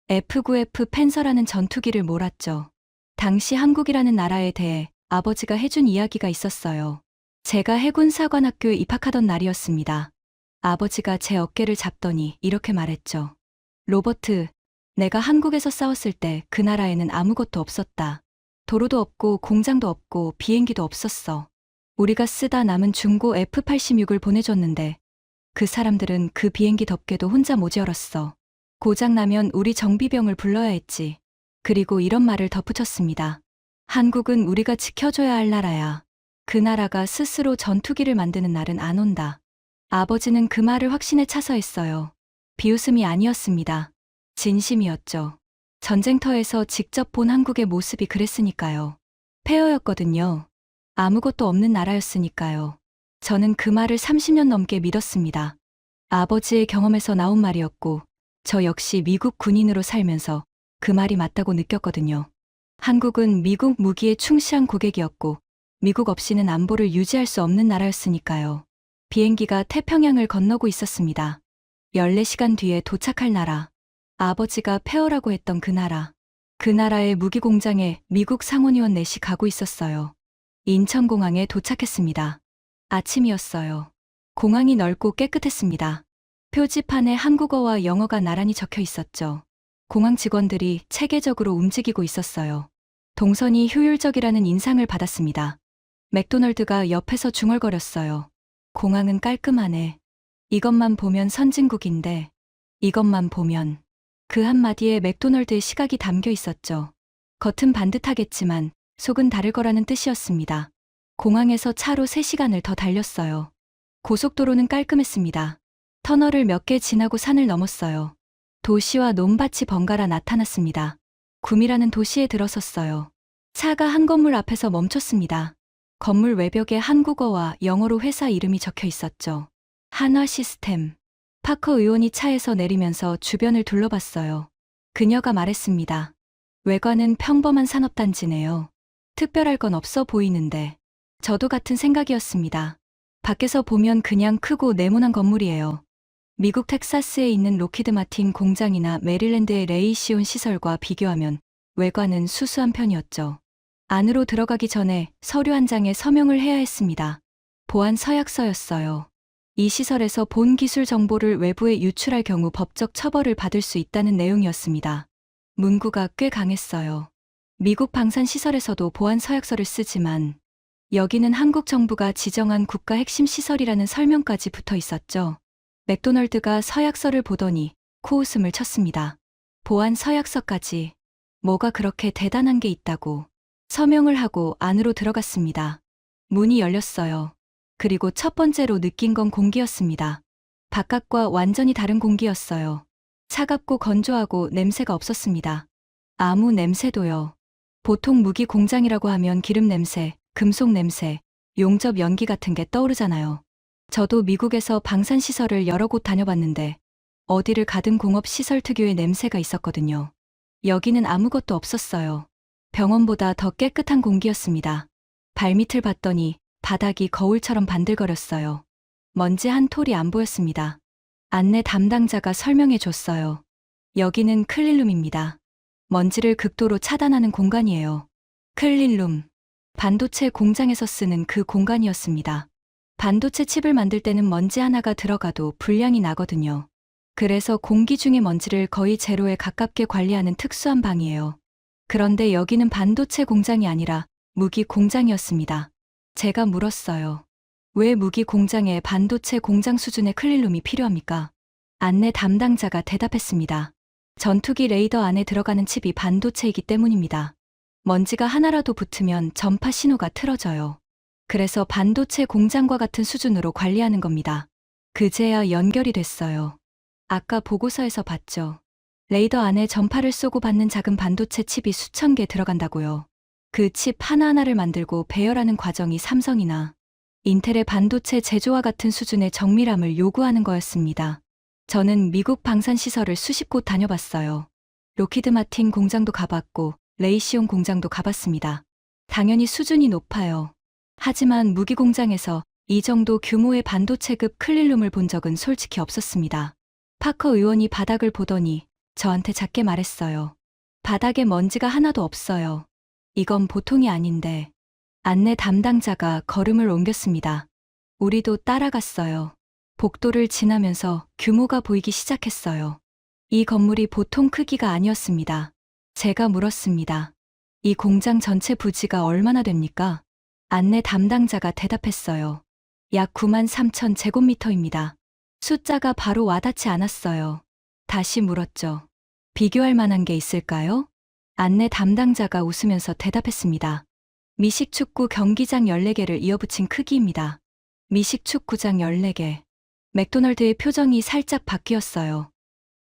F9F 팬서라는 전투기를 몰았죠. 당시 한국이라는 나라에 대해 아버지가 해준 이야기가 있었어요. 제가 해군사관학교에 입학하던 날이었습니다. 아버지가 제 어깨를 잡더니 이렇게 말했죠. 로버트, 내가 한국에서 싸웠을 때 그 나라에는 아무것도 없었다. 도로도 없고 공장도 없고 비행기도 없었어. 우리가 쓰다 남은 중고 F-86을 보내줬는데 그 사람들은 그 비행기 덮개도 혼자 못 열었어. 고장나면 우리 정비병을 불러야 했지. 그리고 이런 말을 덧붙였습니다. 한국은 우리가 지켜줘야 할 나라야. 그 나라가 스스로 전투기를 만드는 날은 안 온다. 아버지는 그 말을 확신에 차서 했어요. 비웃음이 아니었습니다. 진심이었죠. 전쟁터에서 직접 본 한국의 모습이 그랬으니까요. 폐허였거든요. 아무것도 없는 나라였으니까요. 저는 그 말을 30년 넘게 믿었습니다. 아버지의 경험에서 나온 말이었고, 저 역시 미국 군인으로 살면서 그 말이 맞다고 느꼈거든요. 한국은 미국 무기에 충실한 고객이었고, 미국 없이는 안보를 유지할 수 없는 나라였으니까요. 비행기가 태평양을 건너고 있었습니다. 14시간 뒤에 도착할 나라. 아버지가 폐허라고 했던 그 나라. 그 나라의 무기 공장에 미국 상원의원 넷이 가고 있었어요. 인천공항에 도착했습니다. 아침이었어요. 공항이 넓고 깨끗했습니다. 표지판에 한국어와 영어가 나란히 적혀 있었죠. 공항 직원들이 체계적으로 움직이고 있었어요. 동선이 효율적이라는 인상을 받았습니다. 맥도널드가 옆에서 중얼거렸어요. 공항은 깔끔하네. 이것만 보면 선진국인데, 이것만 보면. 그 한마디에 맥도널드의 시각이 담겨 있었죠. 겉은 반듯하겠지만 속은 다를 거라는 뜻이었습니다. 공항에서 차로 3시간을 더 달렸어요. 고속도로는 깔끔했습니다. 터널을 몇 개 지나고 산을 넘었어요. 도시와 논밭이 번갈아 나타났습니다. 구미라는 도시에 들어섰어요. 차가 한 건물 앞에서 멈췄습니다. 건물 외벽에 한국어와 영어로 회사 이름이 적혀 있었죠. 한화 시스템. 파커 의원이 차에서 내리면서 주변을 둘러봤어요. 그녀가 말했습니다. 외관은 평범한 산업단지네요. 특별할 건 없어 보이는데. 저도 같은 생각이었습니다. 밖에서 보면 그냥 크고 네모난 건물이에요. 미국 텍사스에 있는 로키드 마틴 공장이나 메릴랜드의 레이시온 시설과 비교하면 외관은 수수한 편이었죠. 안으로 들어가기 전에 서류 한 장에 서명을 해야 했습니다. 보안 서약서였어요. 이 시설에서 본 기술 정보를 외부에 유출할 경우 법적 처벌을 받을 수 있다는 내용이었습니다. 문구가 꽤 강했어요. 미국 방산 시설에서도 보안 서약서를 쓰지만 여기는 한국 정부가 지정한 국가 핵심 시설이라는 설명까지 붙어 있었죠. 맥도널드가 서약서를 보더니 코웃음을 쳤습니다. 보안 서약서까지 뭐가 그렇게 대단한 게 있다고. 서명을 하고 안으로 들어갔습니다. 문이 열렸어요. 그리고 첫 번째로 느낀 건 공기였습니다. 바깥과 완전히 다른 공기였어요. 차갑고 건조하고 냄새가 없었습니다. 아무 냄새도요. 보통 무기 공장이라고 하면 기름 냄새, 금속 냄새, 용접 연기 같은 게 떠오르잖아요. 저도 미국에서 방산시설을 여러 곳 다녀봤는데 어디를 가든 공업시설 특유의 냄새가 있었거든요. 여기는 아무것도 없었어요. 병원보다 더 깨끗한 공기였습니다. 발밑을 봤더니 바닥이 거울처럼 반들거렸어요. 먼지 한 톨이 안 보였습니다. 안내 담당자가 설명해 줬어요. 여기는 클린룸입니다. 먼지를 극도로 차단하는 공간이에요. 클린룸. 반도체 공장에서 쓰는 그 공간이었습니다. 반도체 칩을 만들 때는 먼지 하나가 들어가도 불량이 나거든요. 그래서 공기 중의 먼지를 거의 제로에 가깝게 관리하는 특수한 방이에요. 그런데 여기는 반도체 공장이 아니라 무기 공장이었습니다. 제가 물었어요. 왜 무기 공장에 반도체 공장 수준의 클린룸이 필요합니까? 안내 담당자가 대답했습니다. 전투기 레이더 안에 들어가는 칩이 반도체이기 때문입니다. 먼지가 하나라도 붙으면 전파 신호가 틀어져요. 그래서 반도체 공장과 같은 수준으로 관리하는 겁니다. 그제야 연결이 됐어요. 아까 보고서에서 봤죠. 레이더 안에 전파를 쏘고 받는 작은 반도체 칩이 수천 개 들어간다고요. 그 칩 하나하나를 만들고 배열하는 과정이 삼성이나 인텔의 반도체 제조와 같은 수준의 정밀함을 요구하는 거였습니다. 저는 미국 방산시설을 수십 곳 다녀봤어요. 로키드 마틴 공장도 가봤고 레이시온 공장도 가봤습니다. 당연히 수준이 높아요. 하지만 무기 공장에서 이 정도 규모의 반도체급 클린룸을 본 적은 솔직히 없었습니다. 파커 의원이 바닥을 보더니 저한테 작게 말했어요. 바닥에 먼지가 하나도 없어요. 이건 보통이 아닌데. 안내 담당자가 걸음을 옮겼습니다. 우리도 따라갔어요. 복도를 지나면서 규모가 보이기 시작했어요. 이 건물이 보통 크기가 아니었습니다. 제가 물었습니다. 이 공장 전체 부지가 얼마나 됩니까? 안내 담당자가 대답했어요. 약 9만 3천 제곱미터입니다. 숫자가 바로 와닿지 않았어요. 다시 물었죠. 비교할 만한 게 있을까요? 안내 담당자가 웃으면서 대답했습니다. 미식축구 경기장 14개를 이어붙인 크기입니다. 미식축구장 14개. 맥도널드의 표정이 살짝 바뀌었어요.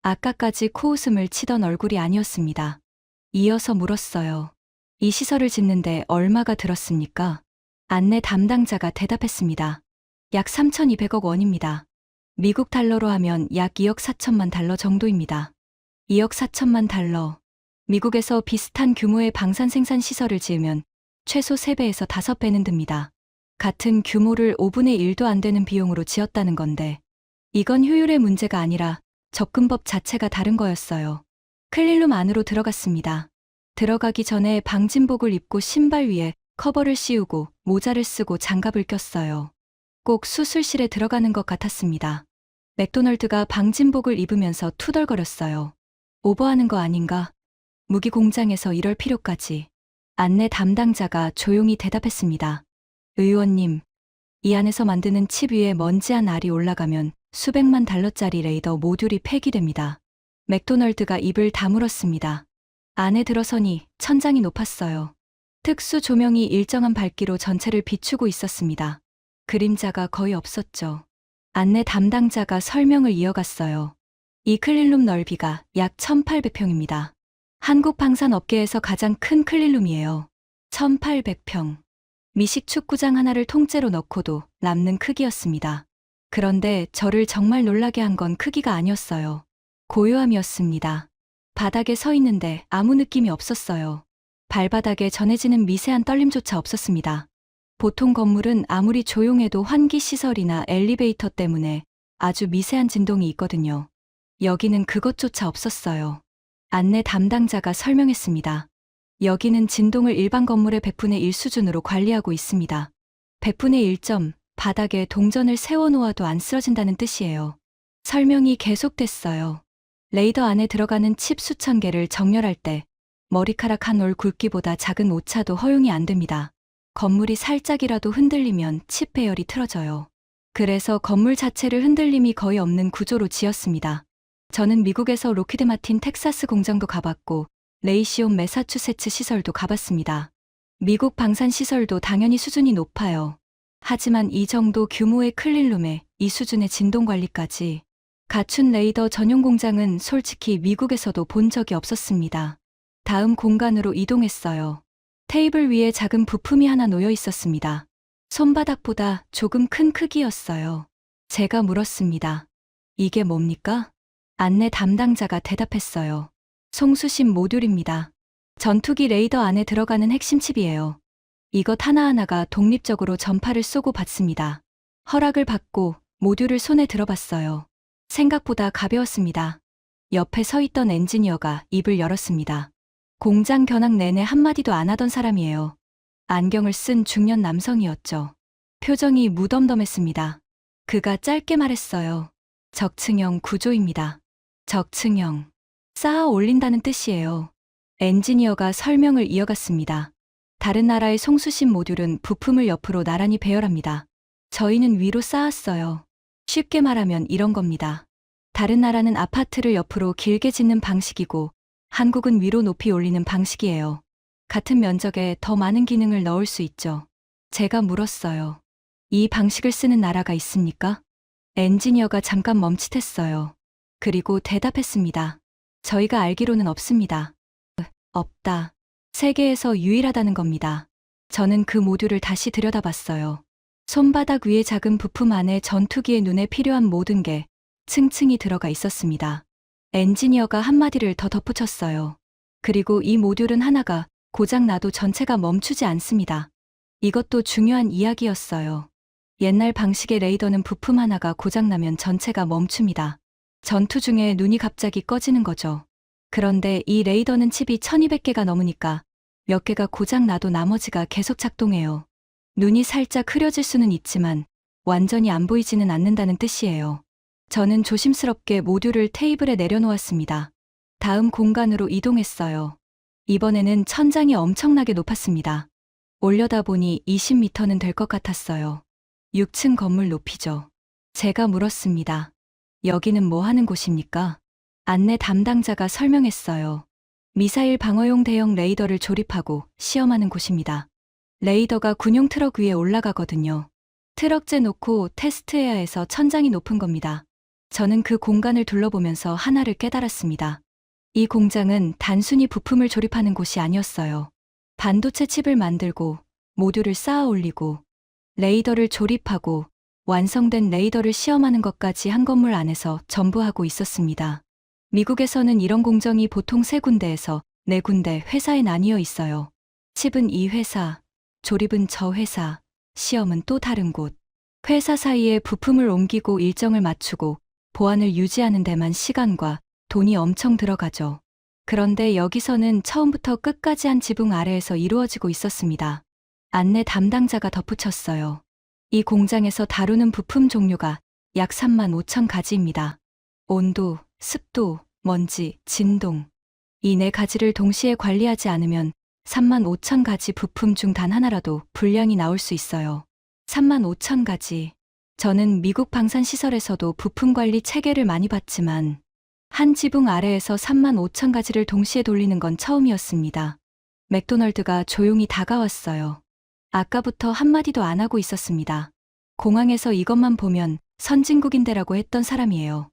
아까까지 코웃음을 치던 얼굴이 아니었습니다. 이어서 물었어요. 이 시설을 짓는데 얼마가 들었습니까? 안내 담당자가 대답했습니다. 약 3,200억 원입니다. 미국 달러로 하면 약 2억 4천만 달러 정도입니다. 2억 4천만 달러. 미국에서 비슷한 규모의 방산 생산 시설을 지으면 최소 3배에서 5배는 듭니다. 같은 규모를 5분의 1도 안 되는 비용으로 지었다는 건데 이건 효율의 문제가 아니라 접근법 자체가 다른 거였어요. 클린룸 안으로 들어갔습니다. 들어가기 전에 방진복을 입고 신발 위에 커버를 씌우고 모자를 쓰고 장갑을 꼈어요. 꼭 수술실에 들어가는 것 같았습니다. 맥도널드가 방진복을 입으면서 투덜거렸어요. 오버하는 거 아닌가? 무기 공장에서 이럴 필요까지. 안내 담당자가 조용히 대답했습니다. 의원님, 이 안에서 만드는 칩 위에 먼지 한 알이 올라가면 수백만 달러짜리 레이더 모듈이 폐기됩니다. 맥도널드가 입을 다물었습니다. 안에 들어서니 천장이 높았어요. 특수 조명이 일정한 밝기로 전체를 비추고 있었습니다. 그림자가 거의 없었죠. 안내 담당자가 설명을 이어갔어요. 이 클린룸 넓이가 약 1,800평입니다. 한국 방산 업계에서 가장 큰 클린룸이에요. 1,800평. 미식 축구장 하나를 통째로 넣고도 남는 크기였습니다. 그런데 저를 정말 놀라게 한 건 크기가 아니었어요. 고요함이었습니다. 바닥에 서 있는데 아무 느낌이 없었어요. 발바닥에 전해지는 미세한 떨림조차 없었습니다. 보통 건물은 아무리 조용해도 환기시설이나 엘리베이터 때문에 아주 미세한 진동이 있거든요. 여기는 그것조차 없었어요. 안내 담당자가 설명했습니다. 여기는 진동을 일반 건물의 100분의 1 수준으로 관리하고 있습니다. 100분의 1점, 바닥에 동전을 세워놓아도 안 쓰러진다는 뜻이에요. 설명이 계속됐어요. 레이더 안에 들어가는 칩 수천 개를 정렬할 때 머리카락 한 올 굵기보다 작은 오차도 허용이 안 됩니다. 건물이 살짝이라도 흔들리면 칩 배열이 틀어져요. 그래서 건물 자체를 흔들림이 거의 없는 구조로 지었습니다. 저는 미국에서 로키드 마틴 텍사스 공장도 가봤고 레이시온 매사추세츠 시설도 가봤습니다. 미국 방산 시설도 당연히 수준이 높아요. 하지만 이 정도 규모의 클린룸에 이 수준의 진동 관리까지 갖춘 레이더 전용 공장은 솔직히 미국에서도 본 적이 없었습니다. 다음 공간으로 이동했어요. 테이블 위에 작은 부품이 하나 놓여 있었습니다. 손바닥보다 조금 큰 크기였어요. 제가 물었습니다. 이게 뭡니까? 안내 담당자가 대답했어요. 송수신 모듈입니다. 전투기 레이더 안에 들어가는 핵심 칩이에요. 이것 하나하나가 독립적으로 전파를 쏘고 받습니다. 허락을 받고 모듈을 손에 들어봤어요. 생각보다 가벼웠습니다. 옆에 서 있던 엔지니어가 입을 열었습니다. 공장 견학 내내 한마디도 안 하던 사람이에요. 안경을 쓴 중년 남성이었죠. 표정이 무덤덤했습니다. 그가 짧게 말했어요. 적층형 구조입니다. 적층형. 쌓아 올린다는 뜻이에요. 엔지니어가 설명을 이어갔습니다. 다른 나라의 송수신 모듈은 부품을 옆으로 나란히 배열합니다. 저희는 위로 쌓았어요. 쉽게 말하면 이런 겁니다. 다른 나라는 아파트를 옆으로 길게 짓는 방식이고 한국은 위로 높이 올리는 방식이에요. 같은 면적에 더 많은 기능을 넣을 수 있죠. 제가 물었어요. 이 방식을 쓰는 나라가 있습니까? 엔지니어가 잠깐 멈칫했어요. 그리고 대답했습니다. 저희가 알기로는 없습니다. 없다. 세계에서 유일하다는 겁니다. 저는 그 모듈을 다시 들여다봤어요. 손바닥 위에 작은 부품 안에 전투기의 눈에 필요한 모든 게 층층이 들어가 있었습니다. 엔지니어가 한마디를 더 덧붙였어요. 그리고 이 모듈은 하나가 고장 나도 전체가 멈추지 않습니다. 이것도 중요한 이야기였어요. 옛날 방식의 레이더는 부품 하나가 고장나면 전체가 멈춥니다. 전투 중에 눈이 갑자기 꺼지는 거죠. 그런데 이 레이더는 칩이 1200개가 넘으니까 몇 개가 고장 나도 나머지가 계속 작동해요. 눈이 살짝 흐려질 수는 있지만 완전히 안 보이지는 않는다는 뜻이에요. 저는 조심스럽게 모듈을 테이블에 내려놓았습니다. 다음 공간으로 이동했어요. 이번에는 천장이 엄청나게 높았습니다. 올려다보니 20m는 될 것 같았어요. 6층 건물 높이죠. 제가 물었습니다. 여기는 뭐 하는 곳입니까? 안내 담당자가 설명했어요. 미사일 방어용 대형 레이더를 조립하고 시험하는 곳입니다. 레이더가 군용 트럭 위에 올라가거든요. 트럭재 놓고 테스트해야 해서 천장이 높은 겁니다. 저는 그 공간을 둘러보면서 하나를 깨달았습니다. 이 공장은 단순히 부품을 조립하는 곳이 아니었어요. 반도체 칩을 만들고 모듈을 쌓아 올리고 레이더를 조립하고 완성된 레이더를 시험하는 것까지 한 건물 안에서 전부 하고 있었습니다. 미국에서는 이런 공정이 보통 3군데에서 4군데 회사에 나뉘어 있어요. 칩은 이 회사, 조립은 저 회사, 시험은 또 다른 곳. 회사 사이에 부품을 옮기고 일정을 맞추고 보안을 유지하는 데만 시간과 돈이 엄청 들어가죠. 그런데 여기서는 처음부터 끝까지 한 지붕 아래에서 이루어지고 있었습니다. 안내 담당자가 덧붙였어요. 이 공장에서 다루는 부품 종류가 약 35,000가지입니다. 온도, 습도, 먼지, 진동. 이 4가지를 동시에 관리하지 않으면 35,000가지 부품 중 단 하나라도 불량이 나올 수 있어요. 35,000가지. 저는 미국 방산시설에서도 부품 관리 체계를 많이 봤지만 한 지붕 아래에서 35,000가지를 동시에 돌리는 건 처음이었습니다. 맥도널드가 조용히 다가왔어요. 아까부터 한마디도 안 하고 있었습니다. 공항에서 이것만 보면 선진국인데라고 했던 사람이에요.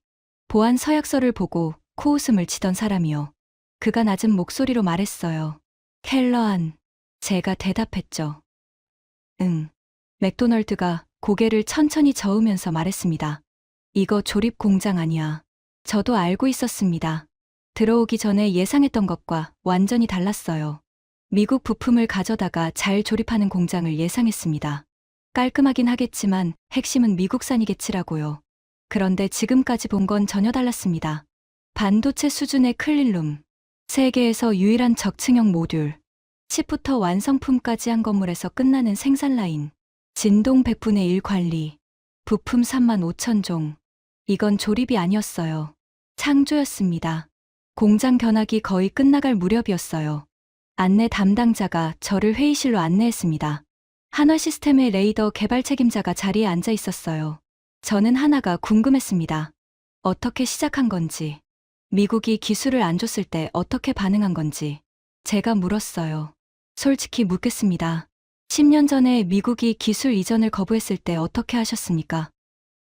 보안 서약서를 보고 코웃음을 치던 사람이요. 그가 낮은 목소리로 말했어요. 켈러안. 제가 대답했죠. 응. 맥도널드가 고개를 천천히 저으면서 말했습니다. 이거 조립 공장 아니야. 저도 알고 있었습니다. 들어오기 전에 예상했던 것과 완전히 달랐어요. 미국 부품을 가져다가 잘 조립하는 공장을 예상했습니다. 깔끔하긴 하겠지만 핵심은 미국산이겠지라고요. 그런데 지금까지 본 건 전혀 달랐습니다. 반도체 수준의 클린룸, 세계에서 유일한 적층형 모듈, 칩부터 완성품까지 한 건물에서 끝나는 생산 라인, 진동 100분의 1 관리, 부품 35,000종. 이건 조립이 아니었어요. 창조였습니다. 공장 견학이 거의 끝나갈 무렵이었어요. 안내 담당자가 저를 회의실로 안내했습니다. 한화 시스템의 레이더 개발 책임자가 자리에 앉아 있었어요. 저는 하나가 궁금했습니다. 어떻게 시작한 건지, 미국이 기술을 안 줬을 때 어떻게 반응한 건지. 제가 물었어요. 솔직히 묻겠습니다. 10년 전에 미국이 기술 이전을 거부했을 때 어떻게 하셨습니까?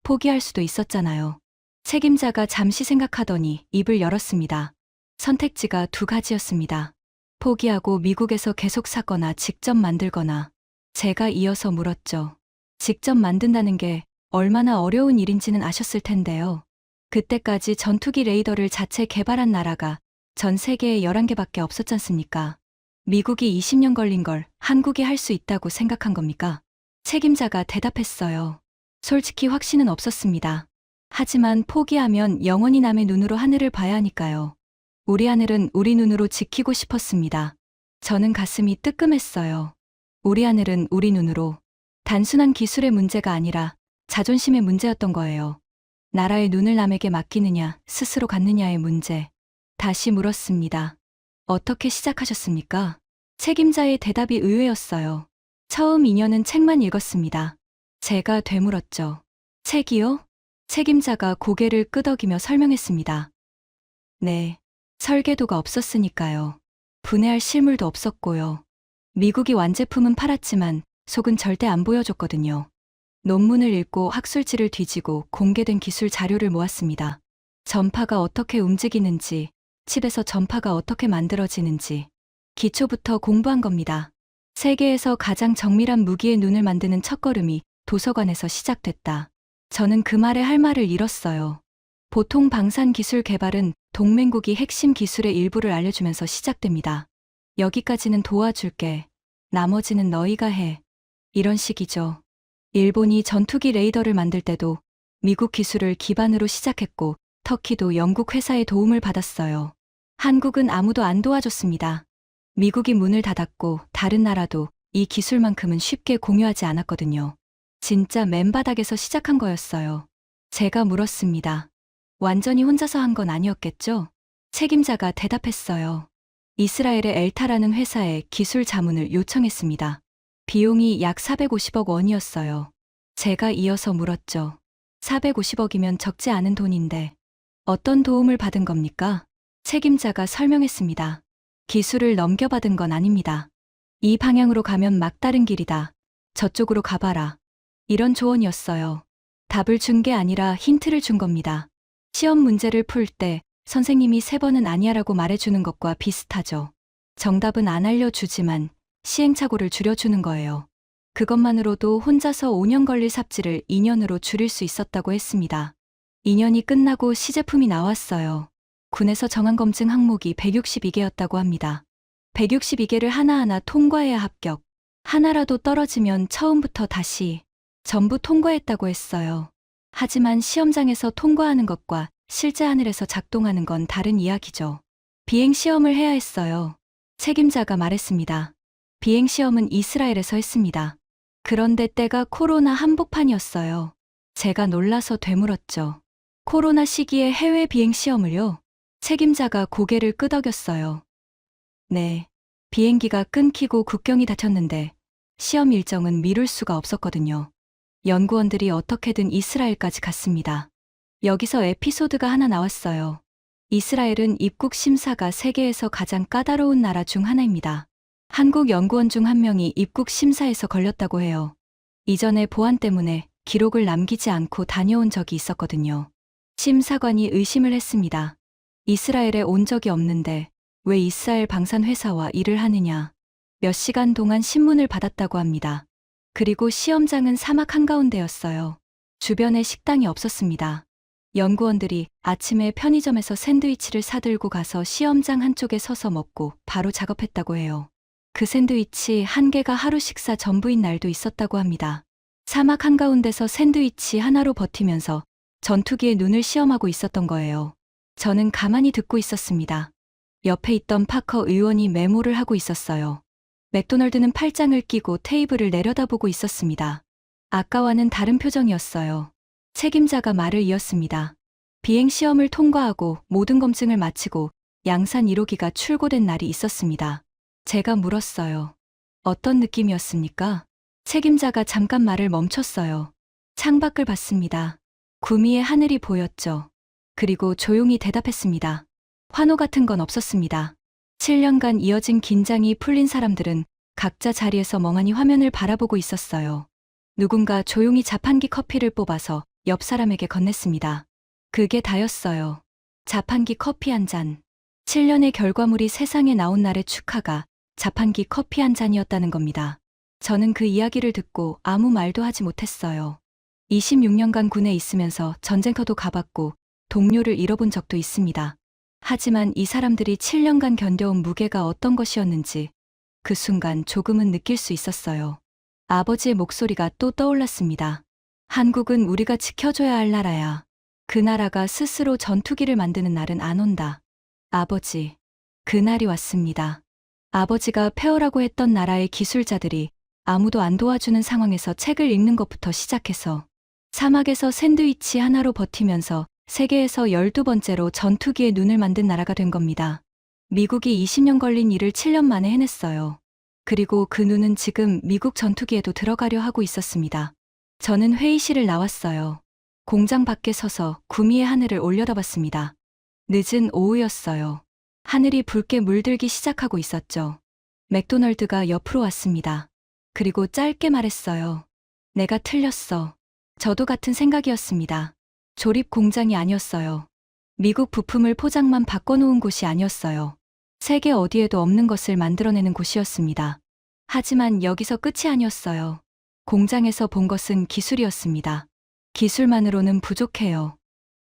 포기할 수도 있었잖아요. 책임자가 잠시 생각하더니 입을 열었습니다. 선택지가 두 가지였습니다. 포기하고 미국에서 계속 사거나 직접 만들거나. 제가 이어서 물었죠. 직접 만든다는 게 얼마나 어려운 일인지는 아셨을 텐데요. 그때까지 전투기 레이더를 자체 개발한 나라가 전 세계에 11개밖에 없었지 않습니까? 미국이 20년 걸린 걸 한국이 할 수 있다고 생각한 겁니까? 책임자가 대답했어요. 솔직히 확신은 없었습니다. 하지만 포기하면 영원히 남의 눈으로 하늘을 봐야 하니까요. 우리 하늘은 우리 눈으로 지키고 싶었습니다. 저는 가슴이 뜨끔했어요. 우리 하늘은 우리 눈으로. 단순한 기술의 문제가 아니라 자존심의 문제였던 거예요. 나라의 눈을 남에게 맡기느냐, 스스로 갖느냐의 문제. 다시 물었습니다. 어떻게 시작하셨습니까? 책임자의 대답이 의외였어요. 처음 2년은 책만 읽었습니다. 제가 되물었죠. 책이요? 책임자가 고개를 끄덕이며 설명했습니다. 네. 설계도가 없었으니까요. 분해할 실물도 없었고요. 미국이 완제품은 팔았지만 속은 절대 안 보여줬거든요. 논문을 읽고 학술지를 뒤지고 공개된 기술 자료를 모았습니다. 전파가 어떻게 움직이는지, 칩에서 전파가 어떻게 만들어지는지 기초부터 공부한 겁니다. 세계에서 가장 정밀한 무기의 눈을 만드는 첫걸음이 도서관에서 시작됐다. 저는 그 말에 할 말을 잃었어요. 보통 방산 기술 개발은 동맹국이 핵심 기술의 일부를 알려주면서 시작됩니다. 여기까지는 도와줄게. 나머지는 너희가 해. 이런 식이죠. 일본이 전투기 레이더를 만들 때도 미국 기술을 기반으로 시작했고 터키도 영국 회사의 도움을 받았어요. 한국은 아무도 안 도와줬습니다. 미국이 문을 닫았고 다른 나라도 이 기술만큼은 쉽게 공유하지 않았거든요. 진짜 맨바닥에서 시작한 거였어요. 제가 물었습니다. 완전히 혼자서 한 건 아니었겠죠? 책임자가 대답했어요. 이스라엘의 엘타라는 회사에 기술 자문을 요청했습니다. 비용이 약 450억 원이었어요. 제가 이어서 물었죠. 450억이면 적지 않은 돈인데 어떤 도움을 받은 겁니까? 책임자가 설명했습니다. 기술을 넘겨받은 건 아닙니다. 이 방향으로 가면 막다른 길이다. 저쪽으로 가봐라. 이런 조언이었어요. 답을 준 게 아니라 힌트를 준 겁니다. 시험 문제를 풀 때 선생님이 3번은 아니야라고 말해주는 것과 비슷하죠. 정답은 안 알려주지만 시행착오를 줄여주는 거예요. 그것만으로도 혼자서 5년 걸릴 삽질을 2년으로 줄일 수 있었다고 했습니다. 2년이 끝나고 시제품이 나왔어요. 군에서 정한 검증 항목이 162개였다고 합니다. 162개를 하나하나 통과해야 합격. 하나라도 떨어지면 처음부터 다시. 전부 통과했다고 했어요. 하지만 시험장에서 통과하는 것과 실제 하늘에서 작동하는 건 다른 이야기죠. 비행 시험을 해야 했어요. 책임자가 말했습니다. 비행 시험은 이스라엘에서 했습니다. 그런데 때가 코로나 한복판이었어요. 제가 놀라서 되물었죠. 코로나 시기에 해외 비행 시험을요? 책임자가 고개를 끄덕였어요. 네. 비행기가 끊기고 국경이 닫혔는데 시험 일정은 미룰 수가 없었거든요. 연구원들이 어떻게든 이스라엘까지 갔습니다. 여기서 에피소드가 하나 나왔어요. 이스라엘은 입국 심사가 세계에서 가장 까다로운 나라 중 하나입니다. 한국 연구원 중 한 명이 입국 심사에서 걸렸다고 해요. 이전에 보안 때문에 기록을 남기지 않고 다녀온 적이 있었거든요. 심사관이 의심을 했습니다. 이스라엘에 온 적이 없는데 왜 이스라엘 방산 회사와 일을 하느냐. 몇 시간 동안 신문을 받았다고 합니다. 그리고 시험장은 사막 한가운데였어요. 주변에 식당이 없었습니다. 연구원들이 아침에 편의점에서 샌드위치를 사들고 가서 시험장 한쪽에 서서 먹고 바로 작업했다고 해요. 그 샌드위치 한 개가 하루 식사 전부인 날도 있었다고 합니다. 사막 한가운데서 샌드위치 하나로 버티면서 전투기에 눈을 시험하고 있었던 거예요. 저는 가만히 듣고 있었습니다. 옆에 있던 파커 의원이 메모를 하고 있었어요. 맥도널드는 팔짱을 끼고 테이블을 내려다보고 있었습니다. 아까와는 다른 표정이었어요. 책임자가 말을 이었습니다. 비행시험을 통과하고 모든 검증을 마치고 양산 1호기가 출고된 날이 있었습니다. 제가 물었어요. 어떤 느낌이었습니까? 책임자가 잠깐 말을 멈췄어요. 창밖을 봤습니다. 구미의 하늘이 보였죠. 그리고 조용히 대답했습니다. 환호 같은 건 없었습니다. 7년간 이어진 긴장이 풀린 사람들은 각자 자리에서 멍하니 화면을 바라보고 있었어요. 누군가 조용히 자판기 커피를 뽑아서 옆 사람에게 건넸습니다. 그게 다였어요. 자판기 커피 한 잔. 7년의 결과물이 세상에 나온 날의 축하가 자판기 커피 한 잔이었다는 겁니다. 저는 그 이야기를 듣고 아무 말도 하지 못했어요. 26년간 군에 있으면서 전쟁터도 가봤고 동료를 잃어본 적도 있습니다. 하지만 이 사람들이 7년간 견뎌온 무게가 어떤 것이었는지 그 순간 조금은 느낄 수 있었어요. 아버지의 목소리가 또 떠올랐습니다. 한국은 우리가 지켜줘야 할 나라야. 그 나라가 스스로 전투기를 만드는 날은 안 온다. 아버지, 그날이 왔습니다. 아버지가 폐허라고 했던 나라의 기술자들이 아무도 안 도와주는 상황에서 책을 읽는 것부터 시작해서 사막에서 샌드위치 하나로 버티면서 세계에서 12번째로 전투기의 눈을 만든 나라가 된 겁니다. 미국이 20년 걸린 일을 7년 만에 해냈어요. 그리고 그 눈은 지금 미국 전투기에도 들어가려 하고 있었습니다. 저는 회의실을 나왔어요. 공장 밖에 서서 구미의 하늘을 올려다봤습니다. 늦은 오후였어요. 하늘이 붉게 물들기 시작하고 있었죠. 맥도널드가 옆으로 왔습니다. 그리고 짧게 말했어요. 내가 틀렸어. 저도 같은 생각이었습니다. 조립 공장이 아니었어요. 미국 부품을 포장만 바꿔놓은 곳이 아니었어요. 세계 어디에도 없는 것을 만들어내는 곳이었습니다. 하지만 여기서 끝이 아니었어요. 공장에서 본 것은 기술이었습니다. 기술만으로는 부족해요.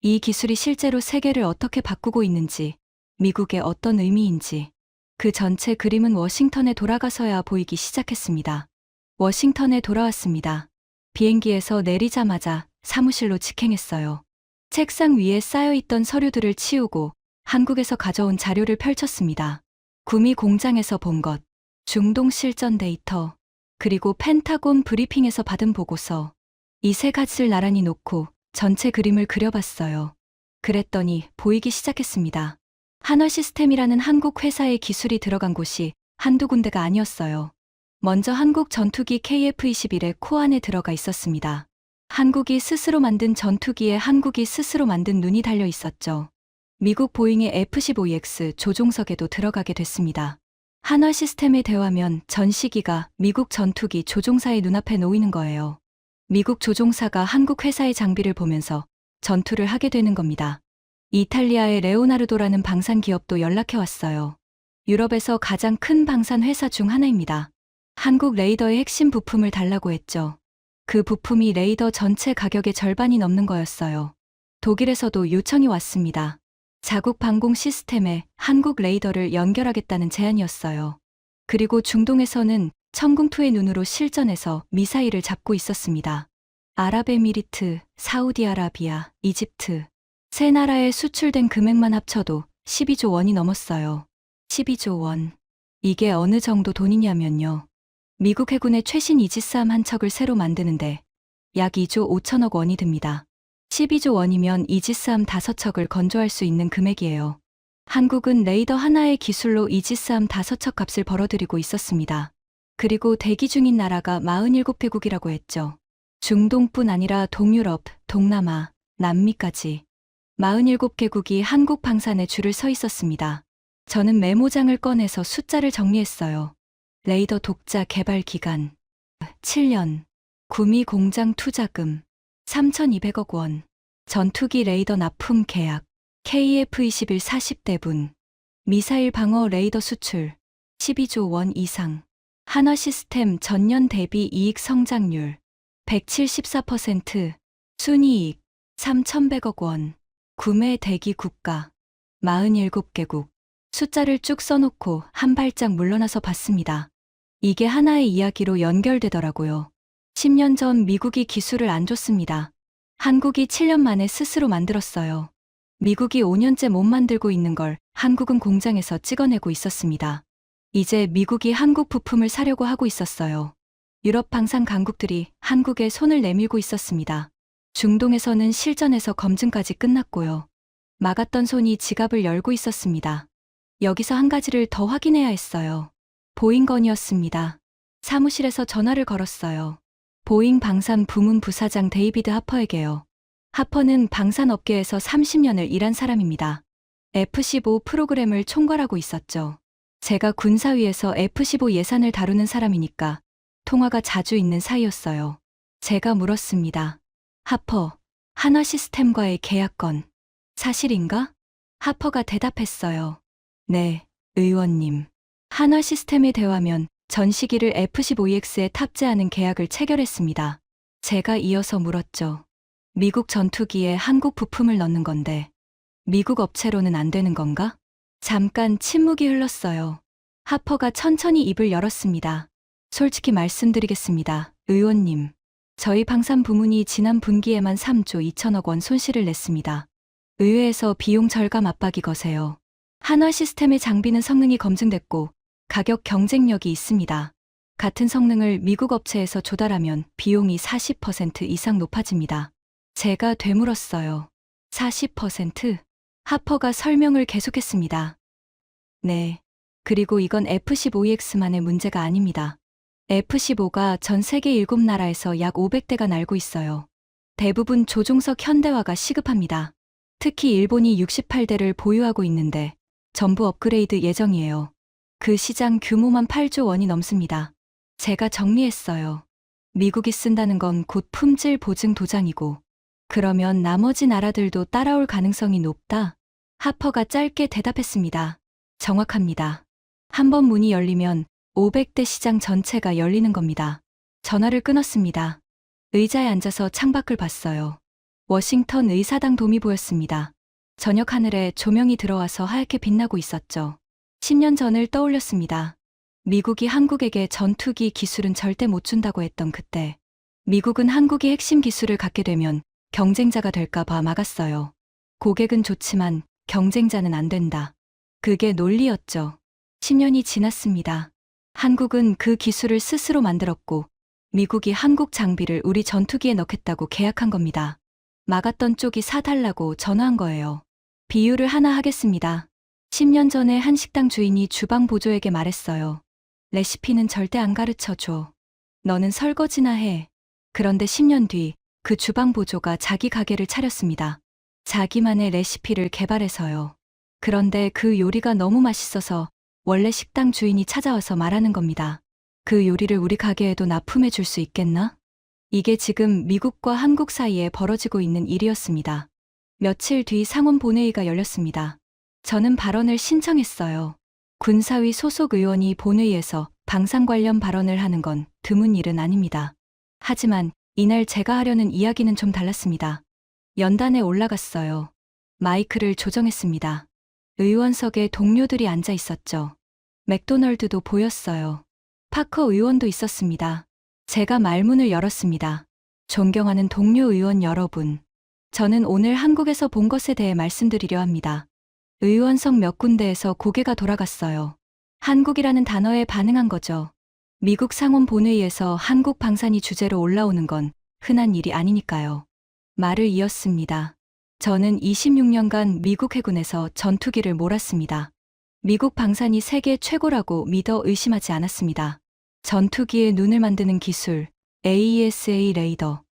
이 기술이 실제로 세계를 어떻게 바꾸고 있는지, 미국의 어떤 의미인지, 그 전체 그림은 워싱턴에 돌아가서야 보이기 시작했습니다. 워싱턴에 돌아왔습니다. 비행기에서 내리자마자 사무실로 직행했어요. 책상 위에 쌓여있던 서류들을 치우고 한국에서 가져온 자료를 펼쳤습니다. 구미 공장에서 본 것, 중동 실전 데이터, 그리고 펜타곤 브리핑에서 받은 보고서, 이 세 가지를 나란히 놓고 전체 그림을 그려봤어요. 그랬더니 보이기 시작했습니다. 한화 시스템이라는 한국 회사의 기술이 들어간 곳이 한두 군데가 아니었어요. 먼저 한국 전투기 KF-21의 코 안에 들어가 있었습니다. 한국이 스스로 만든 전투기에 한국이 스스로 만든 눈이 달려 있었죠. 미국 보잉의 F-15EX 조종석에도 들어가게 됐습니다. 한화 시스템의 대화면 전시기가 미국 전투기 조종사의 눈앞에 놓이는 거예요. 미국 조종사가 한국 회사의 장비를 보면서 전투를 하게 되는 겁니다. 이탈리아의 레오나르도라는 방산 기업도 연락해 왔어요. 유럽에서 가장 큰 방산 회사 중 하나입니다. 한국 레이더의 핵심 부품을 달라고 했죠. 그 부품이 레이더 전체 가격의 절반이 넘는 거였어요. 독일에서도 요청이 왔습니다. 자국 방공 시스템에 한국 레이더를 연결하겠다는 제안이었어요. 그리고 중동에서는 천궁투의 눈으로 실전에서 미사일을 잡고 있었습니다. 아랍에미리트, 사우디아라비아, 이집트 세 나라에 수출된 금액만 합쳐도 12조 원이 넘었어요. 12조 원. 이게 어느 정도 돈이냐면요. 미국 해군의 최신 이지스함 한 척을 새로 만드는데 약 2조 5천억 원이 듭니다. 12조 원이면 이지스함 5척을 건조할 수 있는 금액이에요. 한국은 레이더 하나의 기술로 이지스함 5척 값을 벌어들이고 있었습니다. 그리고 대기 중인 나라가 47개국이라고 했죠. 중동뿐 아니라 동유럽, 동남아, 남미까지 47개국이 한국 방산에 줄을 서 있었습니다. 저는 메모장을 꺼내서 숫자를 정리했어요. 레이더 독자 개발 기간 7년, 구미 공장 투자금 3,200억 원, 전투기 레이더 납품 계약, KF-21 40대분, 미사일 방어 레이더 수출 12조 원 이상, 한화 시스템 전년 대비 이익 성장률 174%, 순이익 3,100억 원. 구매 대기 국가. 47개국. 숫자를 쭉 써놓고 한 발짝 물러나서 봤습니다. 이게 하나의 이야기로 연결되더라고요. 10년 전 미국이 기술을 안 줬습니다. 한국이 7년 만에 스스로 만들었어요. 미국이 5년째 못 만들고 있는 걸 한국은 공장에서 찍어내고 있었습니다. 이제 미국이 한국 부품을 사려고 하고 있었어요. 유럽 방산 강국들이 한국에 손을 내밀고 있었습니다. 중동에서는 실전에서 검증까지 끝났고요. 막았던 손이 지갑을 열고 있었습니다. 여기서 한 가지를 더 확인해야 했어요. 보잉 건이었습니다. 사무실에서 전화를 걸었어요. 보잉 방산 부문 부사장 데이비드 하퍼에게요. 하퍼는 방산업계에서 30년을 일한 사람입니다. F-15 프로그램을 총괄하고 있었죠. 제가 군사위에서 F-15 예산을 다루는 사람이니까 통화가 자주 있는 사이였어요. 제가 물었습니다. 하퍼, 한화 시스템과의 계약건 사실인가? 하퍼가 대답했어요. 네, 의원님. 한화 시스템에 대화면 전시기를 F-15EX에 탑재하는 계약을 체결했습니다. 제가 이어서 물었죠. 미국 전투기에 한국 부품을 넣는 건데 미국 업체로는 안 되는 건가? 잠깐 침묵이 흘렀어요. 하퍼가 천천히 입을 열었습니다. 솔직히 말씀드리겠습니다. 의원님. 저희 방산 부문이 지난 분기에만 3조 2천억 원 손실을 냈습니다. 의회에서 비용 절감 압박이 거세요. 한화 시스템의 장비는 성능이 검증됐고 가격 경쟁력이 있습니다. 같은 성능을 미국 업체에서 조달하면 비용이 40% 이상 높아집니다. 제가 되물었어요. 40%? 하퍼가 설명을 계속했습니다. 네. 그리고 이건 F-15EX만의 문제가 아닙니다. F-15가 전 세계 7나라에서 약 500대가 날고 있어요. 대부분 조종석 현대화가 시급합니다. 특히 일본이 68대를 보유하고 있는데 전부 업그레이드 예정이에요. 그 시장 규모만 8조 원이 넘습니다. 제가 정리했어요. 미국이 쓴다는 건 곧 품질 보증 도장이고 그러면 나머지 나라들도 따라올 가능성이 높다. 하퍼가 짧게 대답했습니다. 정확합니다. 한번 문이 열리면 500대 시장 전체가 열리는 겁니다. 전화를 끊었습니다. 의자에 앉아서 창밖을 봤어요. 워싱턴 의사당 돔이 보였습니다. 저녁 하늘에 조명이 들어와서 하얗게 빛나고 있었죠. 10년 전을 떠올렸습니다. 미국이 한국에게 전투기 기술은 절대 못 준다고 했던 그때. 미국은 한국이 핵심 기술을 갖게 되면 경쟁자가 될까 봐 막았어요. 고객은 좋지만 경쟁자는 안 된다. 그게 논리였죠. 10년이 지났습니다. 한국은 그 기술을 스스로 만들었고 미국이 한국 장비를 우리 전투기에 넣겠다고 계약한 겁니다. 막았던 쪽이 사달라고 전화한 거예요. 비유를 하나 하겠습니다. 10년 전에 한 식당 주인이 주방 보조에게 말했어요. 레시피는 절대 안 가르쳐 줘. 너는 설거지나 해. 그런데 10년 뒤 그 주방 보조가 자기 가게를 차렸습니다. 자기만의 레시피를 개발해서요. 그런데 그 요리가 너무 맛있어서 원래 식당 주인이 찾아와서 말하는 겁니다. 그 요리를 우리 가게에도 납품해 줄 수 있겠나? 이게 지금 미국과 한국 사이에 벌어지고 있는 일이었습니다. 며칠 뒤 상원 본회의가 열렸습니다. 저는 발언을 신청했어요. 군사위 소속 의원이 본회의에서 방산 관련 발언을 하는 건 드문 일은 아닙니다. 하지만 이날 제가 하려는 이야기는 좀 달랐습니다. 연단에 올라갔어요. 마이크를 조정했습니다. 의원석에 동료들이 앉아 있었죠. 맥도널드도 보였어요. 파커 의원도 있었습니다. 제가 말문을 열었습니다. 존경하는 동료 의원 여러분. 저는 오늘 한국에서 본 것에 대해 말씀드리려 합니다. 의원석 몇 군데에서 고개가 돌아갔어요. 한국이라는 단어에 반응한 거죠. 미국 상원 본회의에서 한국 방산이 주제로 올라오는 건 흔한 일이 아니니까요. 말을 이었습니다. 저는 26년간 미국 해군에서 전투기를 몰았습니다. 미국 방산이 세계 최고라고 믿어 의심하지 않았습니다. 전투기에 눈을 만드는 기술, AESA 레이더.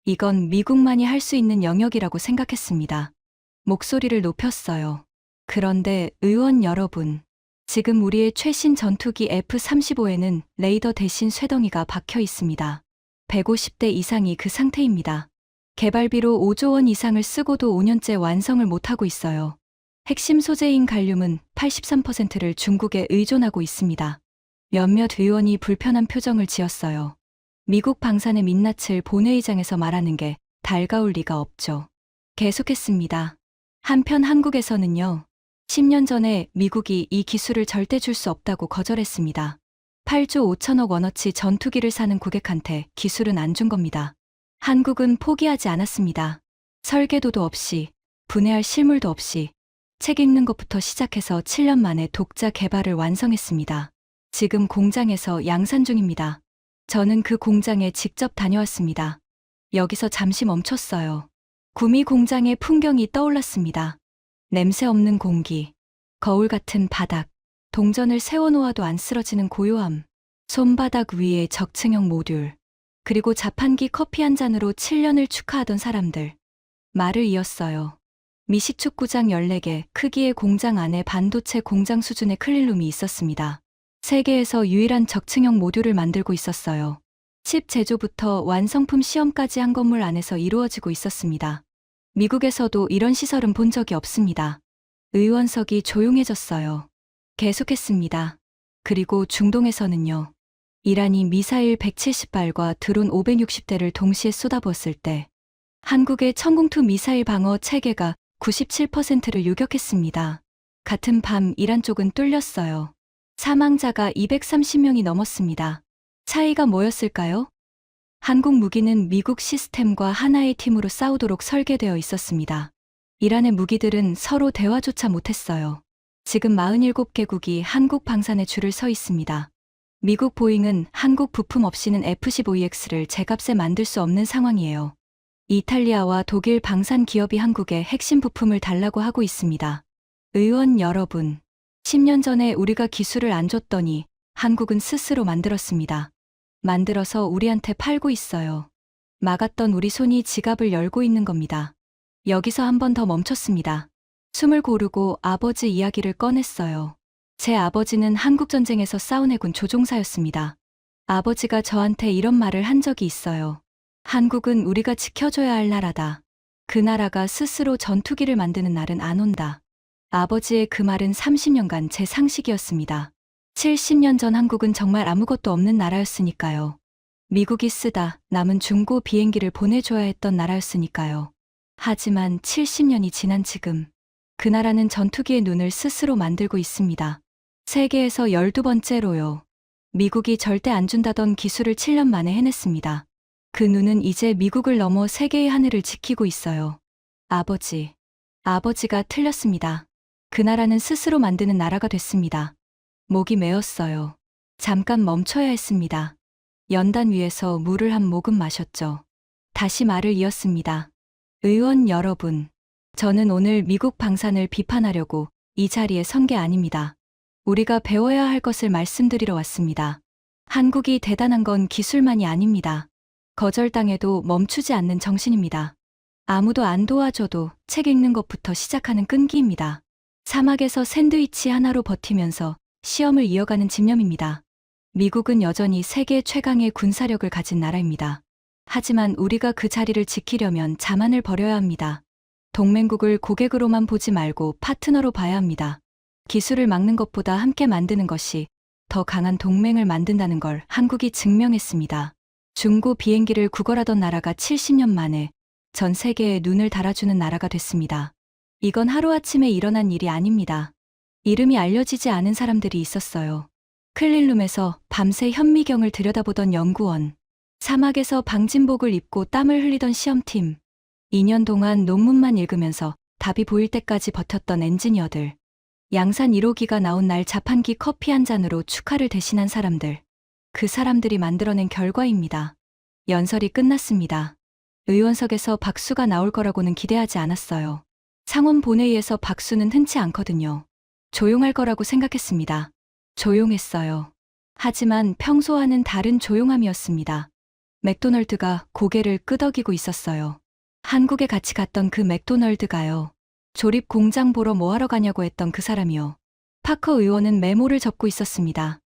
이건 미국만이 할 수 있는 영역이라고 생각했습니다. 목소리를 높였어요. 그런데 의원 여러분, 지금 우리의 최신 전투기 F-35에는 레이더 대신 쇠덩이가 박혀 있습니다. 150대 이상이 그 상태입니다. 개발비로 5조 원 이상을 쓰고도 5년째 완성을 못하고 있어요. 핵심 소재인 갈륨은 83%를 중국에 의존하고 있습니다. 몇몇 의원이 불편한 표정을 지었어요. 미국 방산의 민낯을 본회의장에서 말하는 게 달가울 리가 없죠. 계속했습니다. 한편 한국에서는요. 10년 전에 미국이 이 기술을 절대 줄 수 없다고 거절했습니다. 8조 5천억 원어치 전투기를 사는 고객한테 기술은 안 준 겁니다. 한국은 포기하지 않았습니다. 설계도도 없이, 분해할 실물도 없이, 책 읽는 것부터 시작해서 7년 만에 독자 개발을 완성했습니다. 지금 공장에서 양산 중입니다. 저는 그 공장에 직접 다녀왔습니다. 여기서 잠시 멈췄어요. 구미 공장의 풍경이 떠올랐습니다. 냄새 없는 공기, 거울 같은 바닥, 동전을 세워놓아도 안 쓰러지는 고요함, 손바닥 위에 적층형 모듈, 그리고 자판기 커피 한 잔으로 7년을 축하하던 사람들. 말을 이었어요. 미식축구장 14개 크기의 공장 안에 반도체 공장 수준의 클린룸이 있었습니다. 세계에서 유일한 적층형 모듈을 만들고 있었어요. 칩 제조부터 완성품 시험까지 한 건물 안에서 이루어지고 있었습니다. 미국에서도 이런 시설은 본 적이 없습니다. 의원석이 조용해졌어요. 계속했습니다. 그리고 중동에서는요. 이란이 미사일 170발과 드론 560대를 동시에 쏟아부었을 때 한국의 천궁2 미사일 방어 체계가 97%를 요격했습니다. 같은 밤 이란 쪽은 뚫렸어요. 사망자가 230명이 넘었습니다. 차이가 뭐였을까요? 한국 무기는 미국 시스템과 하나의 팀으로 싸우도록 설계되어 있었습니다. 이란의 무기들은 서로 대화조차 못했어요. 지금 47개국이 한국 방산에 줄을 서 있습니다. 미국 보잉은 한국 부품 없이는 F-15EX를 제값에 만들 수 없는 상황이에요. 이탈리아와 독일 방산 기업이 한국에 핵심 부품을 달라고 하고 있습니다. 의원 여러분, 10년 전에 우리가 기술을 안 줬더니 한국은 스스로 만들었습니다. 만들어서 우리한테 팔고 있어요. 막았던 우리 손이 지갑을 열고 있는 겁니다. 여기서 한 번 더 멈췄습니다. 숨을 고르고 아버지 이야기를 꺼냈어요. 제 아버지는 한국전쟁에서 싸운 해군 조종사였습니다. 아버지가 저한테 이런 말을 한 적이 있어요. 한국은 우리가 지켜줘야 할 나라다. 그 나라가 스스로 전투기를 만드는 날은 안 온다. 아버지의 그 말은 30년간 제 상식이었습니다. 70년 전 한국은 정말 아무것도 없는 나라였으니까요. 미국이 쓰다 남은 중고 비행기를 보내줘야 했던 나라였으니까요. 하지만 70년이 지난 지금 그 나라는 전투기의 눈을 스스로 만들고 있습니다. 세계에서 12번째로요. 미국이 절대 안 준다던 기술을 7년 만에 해냈습니다. 그 눈은 이제 미국을 넘어 세계의 하늘을 지키고 있어요. 아버지가 틀렸습니다. 그 나라는 스스로 만드는 나라가 됐습니다. 목이 메었어요. 잠깐 멈춰야 했습니다. 연단 위에서 물을 한 모금 마셨죠. 다시 말을 이었습니다. 의원 여러분, 저는 오늘 미국 방산을 비판하려고 이 자리에 선 게 아닙니다. 우리가 배워야 할 것을 말씀드리러 왔습니다. 한국이 대단한 건 기술만이 아닙니다. 거절당해도 멈추지 않는 정신입니다. 아무도 안 도와줘도 책 읽는 것부터 시작하는 끈기입니다. 사막에서 샌드위치 하나로 버티면서 시험을 이어가는 집념입니다. 미국은 여전히 세계 최강의 군사력을 가진 나라입니다. 하지만 우리가 그 자리를 지키려면 자만을 버려야 합니다. 동맹국을 고객으로만 보지 말고 파트너로 봐야 합니다. 기술을 막는 것보다 함께 만드는 것이 더 강한 동맹을 만든다는 걸 한국이 증명했습니다. 중고 비행기를 구걸하던 나라가 70년 만에 전 세계에 눈을 달아주는 나라가 됐습니다. 이건 하루아침에 일어난 일이 아닙니다. 이름이 알려지지 않은 사람들이 있었어요. 클린룸에서 밤새 현미경을 들여다보던 연구원, 사막에서 방진복을 입고 땀을 흘리던 시험팀, 2년 동안 논문만 읽으면서 답이 보일 때까지 버텼던 엔지니어들, 양산 1호기가 나온 날 자판기 커피 한 잔으로 축하를 대신한 사람들, 그 사람들이 만들어낸 결과입니다. 연설이 끝났습니다. 의원석에서 박수가 나올 거라고는 기대하지 않았어요. 상원 본회의에서 박수는 흔치 않거든요. 조용할 거라고 생각했습니다. 조용했어요. 하지만 평소와는 다른 조용함이었습니다. 맥도널드가 고개를 끄덕이고 있었어요. 한국에 같이 갔던 그 맥도널드가요. 조립 공장 보러 뭐하러 가냐고 했던 그 사람이요. 파커 의원은 메모를 적고 있었습니다.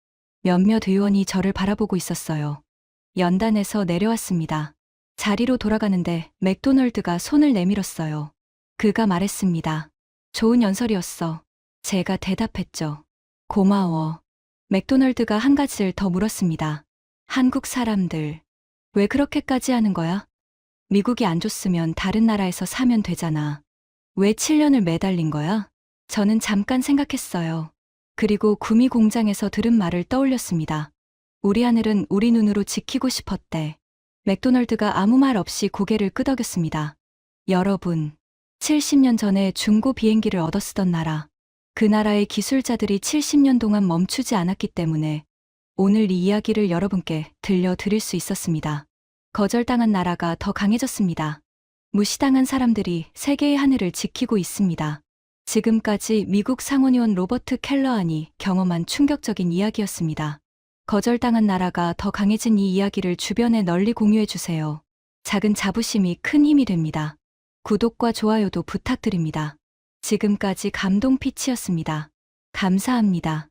몇몇 의원이 저를 바라보고 있었어요. 연단에서 내려왔습니다. 자리로 돌아가는데 맥도널드가 손을 내밀었어요. 그가 말했습니다. 좋은 연설이었어. 제가 대답했죠. 고마워. 맥도널드가 한 가지를 더 물었습니다. 한국 사람들, 왜 그렇게까지 하는 거야? 미국이 안 줬으면 다른 나라에서 사면 되잖아. 왜 7년을 매달린 거야? 저는 잠깐 생각했어요. 그리고 구미 공장에서 들은 말을 떠올렸습니다. 우리 하늘은 우리 눈으로 지키고 싶었대. 맥도널드가 아무 말 없이 고개를 끄덕였습니다. 여러분, 70년 전에 중고 비행기를 얻어 쓰던 나라. 그 나라의 기술자들이 70년 동안 멈추지 않았기 때문에 오늘 이 이야기를 여러분께 들려드릴 수 있었습니다. 거절당한 나라가 더 강해졌습니다. 무시당한 사람들이 세계의 하늘을 지키고 있습니다. 지금까지 미국 상원의원 로버트 켈러안이 경험한 충격적인 이야기였습니다. 거절당한 나라가 더 강해진 이 이야기를 주변에 널리 공유해 주세요. 작은 자부심이 큰 힘이 됩니다. 구독과 좋아요도 부탁드립니다. 지금까지 감동 피치였습니다. 감사합니다.